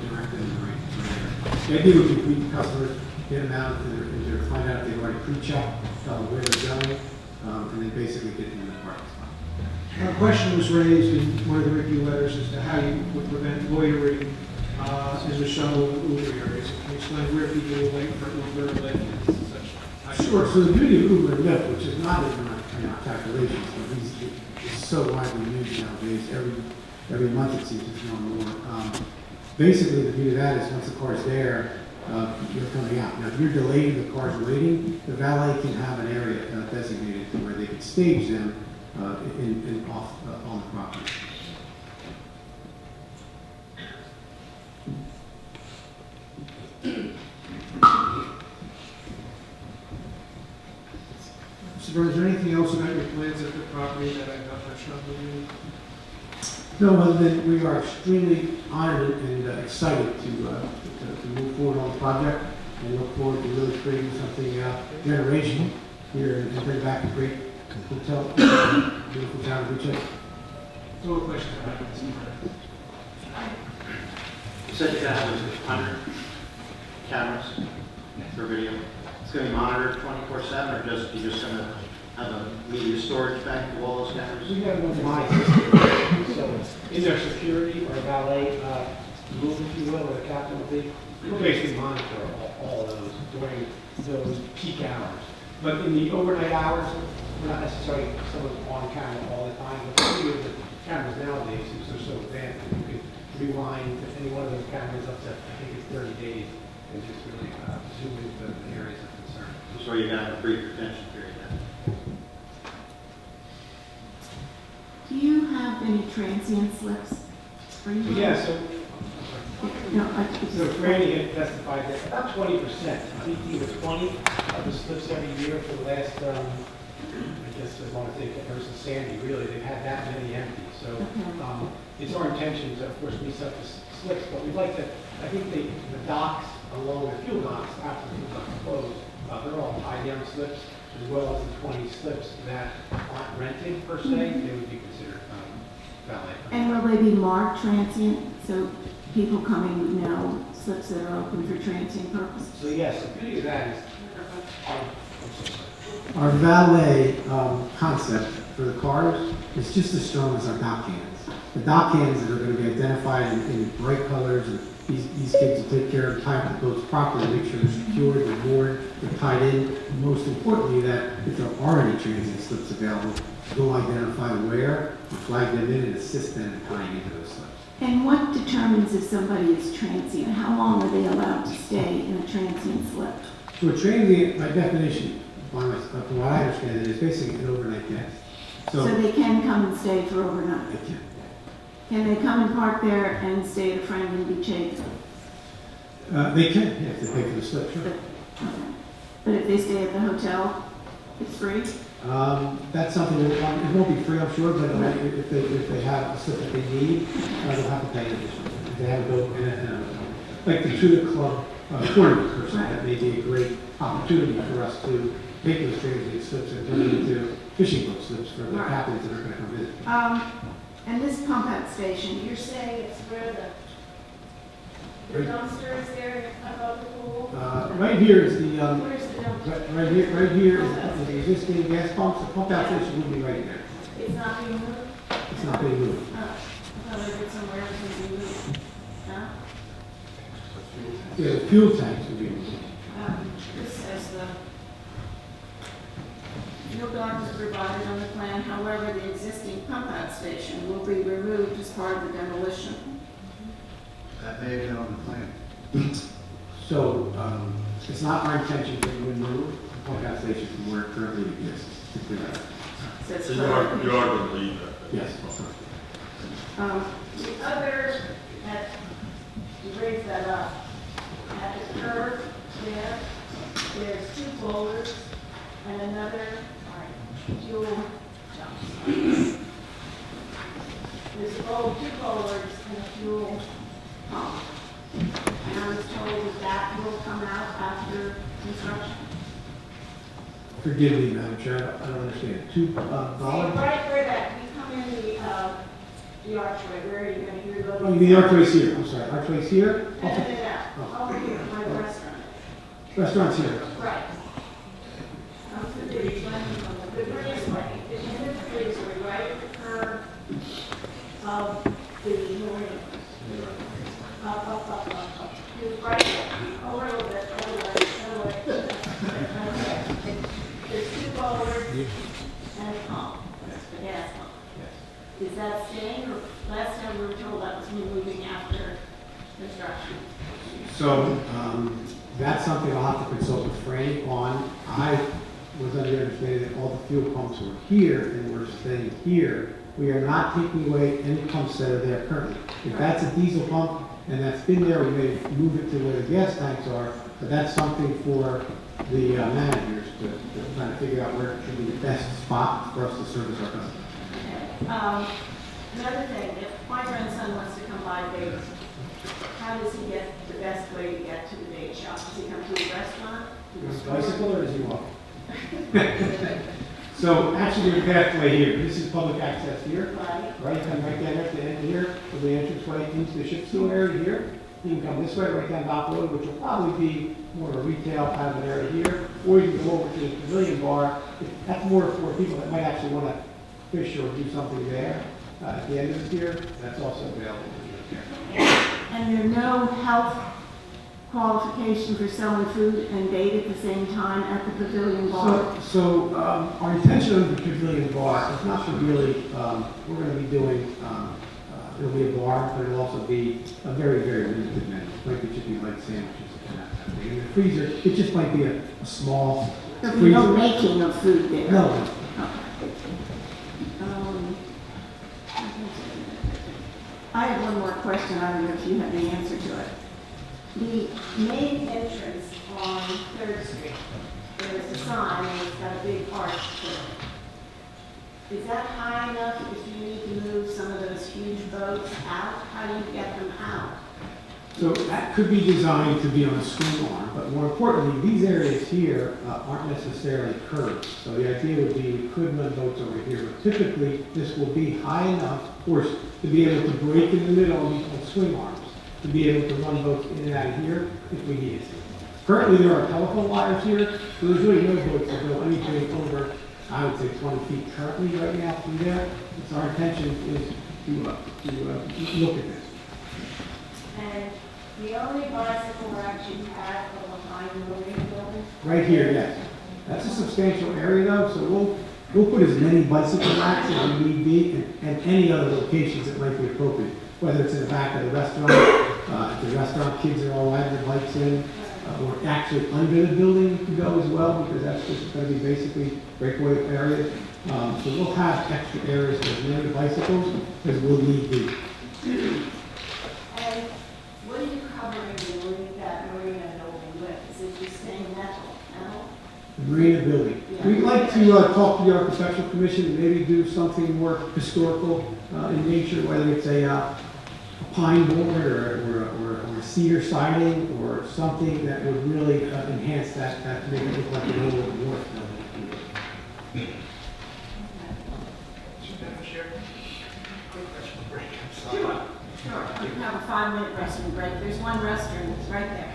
direct them in the right area. The idea would be to meet the customers, get them out, and find out if they've already pre-checked, tell them where they're going, and then basically get them in the parking spot. A question was raised in one of the review letters as to how you would prevent loitering as a shuttle and Uber areas. Can you explain where people will wait for Uber, Lyft, and such? Sure, so the beauty of Uber and Lyft, which is not in our calculations, but is so widely used nowadays, every month it seems it's more and more. Basically, the beauty of that is once the car's there, you're coming out. Now, if you're delayed and the car's waiting, the valet can have an area designated to where they can stage them on the property. Mr. Burns, is there anything else about your plans at the property that I've not touched on with you? No, other than we are extremely honored and excited to move forward on the project and look forward to really creating something generational here and bring back a great hotel, beautiful town of Beach Haven. No questions about this. You said you're going to have 100 cameras for video. It's going to be monitored 24/7, or you're just going to have a media storage bank of all those cameras? We have one My system, so is there security or valet move, if you will, or the captain will be? We'll basically monitor all of those during those peak hours. But in the overnight hours, we're not necessarily someone on camera all the time. But the beauty of the cameras nowadays is they're so advanced that you can rewind any one of those cameras up to, I think it's 30 days, and just really zoom into the areas of concern. So you're going to have a brief retention period then? Do you have any transient slips? Yeah, so No, So Franny had testified that about 20%, BT was 20 of the slips every year for the last, I guess as long as they've ever since Sandy, really, they've had that many empty. So it's our intention to, of course, lease up the slips, but we'd like to, I think the docks along the fuel docks, after the fuel docks close, they're all tie-down slips, as well as the 20 slips that aren't rented per se, they would be considered valet. And will they be marked transient, so people coming know slips that are open for transient purposes? So yes, the beauty of that is, Our valet concept for the cars is just as strong as our dock cans. The dock cans that are going to be identified in bright colors, and these kids will take care of tie up the boats properly, make sure they're secured, they're moored, they're tied in. And most importantly, that if there are any transient slips available, we'll identify where, flag them in, and assist them in tying into those slips. And what determines if somebody is transient? How long are they allowed to stay in a transient slip? So a transient, by definition, from what I understand, it is basically an overnight guest. So they can come and stay for overnight? They can. Can they come and park there and stay at a friend in Beach Haven? They can, if they pay for the slip, sure. But if they stay at the hotel, it's free? That's something, it won't be free, I'm sure, but if they have a slip that they need, they'll have to pay additional. If they have a boat like the Tudor Club tournament, per se, that may be a great opportunity for us to take those transient slips and turn them into fishing boat slips for the captains that are going to come visit. And this pump out station, you're saying it's where the dumpster is there above the pool? Right here is the, Where's the dumpster? right here is the existing gas pumps. The pump out station would be right there. It's not being moved? It's not being moved. I thought I read somewhere it's going to be moved. No? Yeah, the fuel tanks would be moved. This says provided on the plan. However, the existing pump-out station will be removed as part of the demolition. That may have been on the plan. So, it's not our intention to remove the pump out station from where it currently exists. To clear that up. So it's So you are going to leave that? Yes. The other, that, you raised that up, at the curve there, there's 2 boulders and another fuel dump. There's 2 boulders and a fuel pump. And I was told that that will come out after construction. Forgive me, Madam Chair, I don't understand. $2 See, right where that, you come in the archway, where are you gonna hear the... Oh, you mean the archway's here, I'm sorry, archway's here? No, over here, by the restaurant. Restaurant's here. Right. Up to the breezeway, it's in the breezeway, right at the curve of the marina. Up. It's right there, over a little bit, over. There's 2 boulders and a pump, a gas pump. Is that staying, or last time we were told that was moving after construction? So, that's something I'll have to consult with Franny on. I was under the understanding that all the fuel pumps were here and we're staying here. We are not taking away any pumps that are there currently. If that's a diesel pump and that's been there, we may move it to where the gas tanks are, but that's something for the managers to try to figure out where it should be the best spot for us to service our customers. Another thing, if my grandson wants to come by Vegas, how does he get the best way to get to the bait shop? Does he come to the restaurant? To the Is it store? bicycle or does he walk? So actually, the pathway here, this is public access here. Right. You come right down at the end here, to the entrance way into the ship stool area here. You can come this way, right down Dock Road, which will probably be more of a retail kind of an area here. Or you can go over to the pavilion bar. That's more for people that might actually want to fish or do something there. At the end of the pier, that's also available. And there are no health qualification for selling food and bait at the same time at the pavilion bar? So our intention of the pavilion bar is not to really, we're going to be doing, it'll be a bar, but it'll also be a very, very limited menu. Like it should be light sandwiches and that kind of thing. And the freezer, it just might be a small There'll be freezer. no making of food there? No. I have one more question. I don't know if you have the answer to it. The main entrance on 3rd Street, there's a sign and it's got a big arch to it. Is that high enough if you need to move some of those huge boats out? How do you get them out? So that could be designed to be on a swing arm, but more importantly, these areas here aren't necessarily curved. So the idea would be we could run boats over here, but typically this will be high enough, of course, to be able to break in the middle on swing arms, to be able to run boats in and out of here if we needed to. Currently, there are telephone wires here, so there's really no boats that go anything over, I would say, 20 feet currently right now through there. So our intention is to look at this. And the only bicycle rack you have are behind the marina building? Right here, yes. That's a substantial area though, so we'll put as many bicycle racks as we need be and any other locations that might be appropriate, whether it's in the back of the restaurant, if the restaurant kids are all riding their bikes in, or actually under the building to go as well, because that's just going to be basically breakaway areas. So we'll have extra areas for as many bicycles as we'll need be. And what are you covering that marina building with? Is it just staying metal? Marina building. We'd like to talk to the Architectural Commission and maybe do something more historical in nature, whether it's a pine board or a cedar siding or something that would really enhance that make it look like an old wharf building. Sure. You can have a 5-minute restroom break. There's one restroom, it's right there.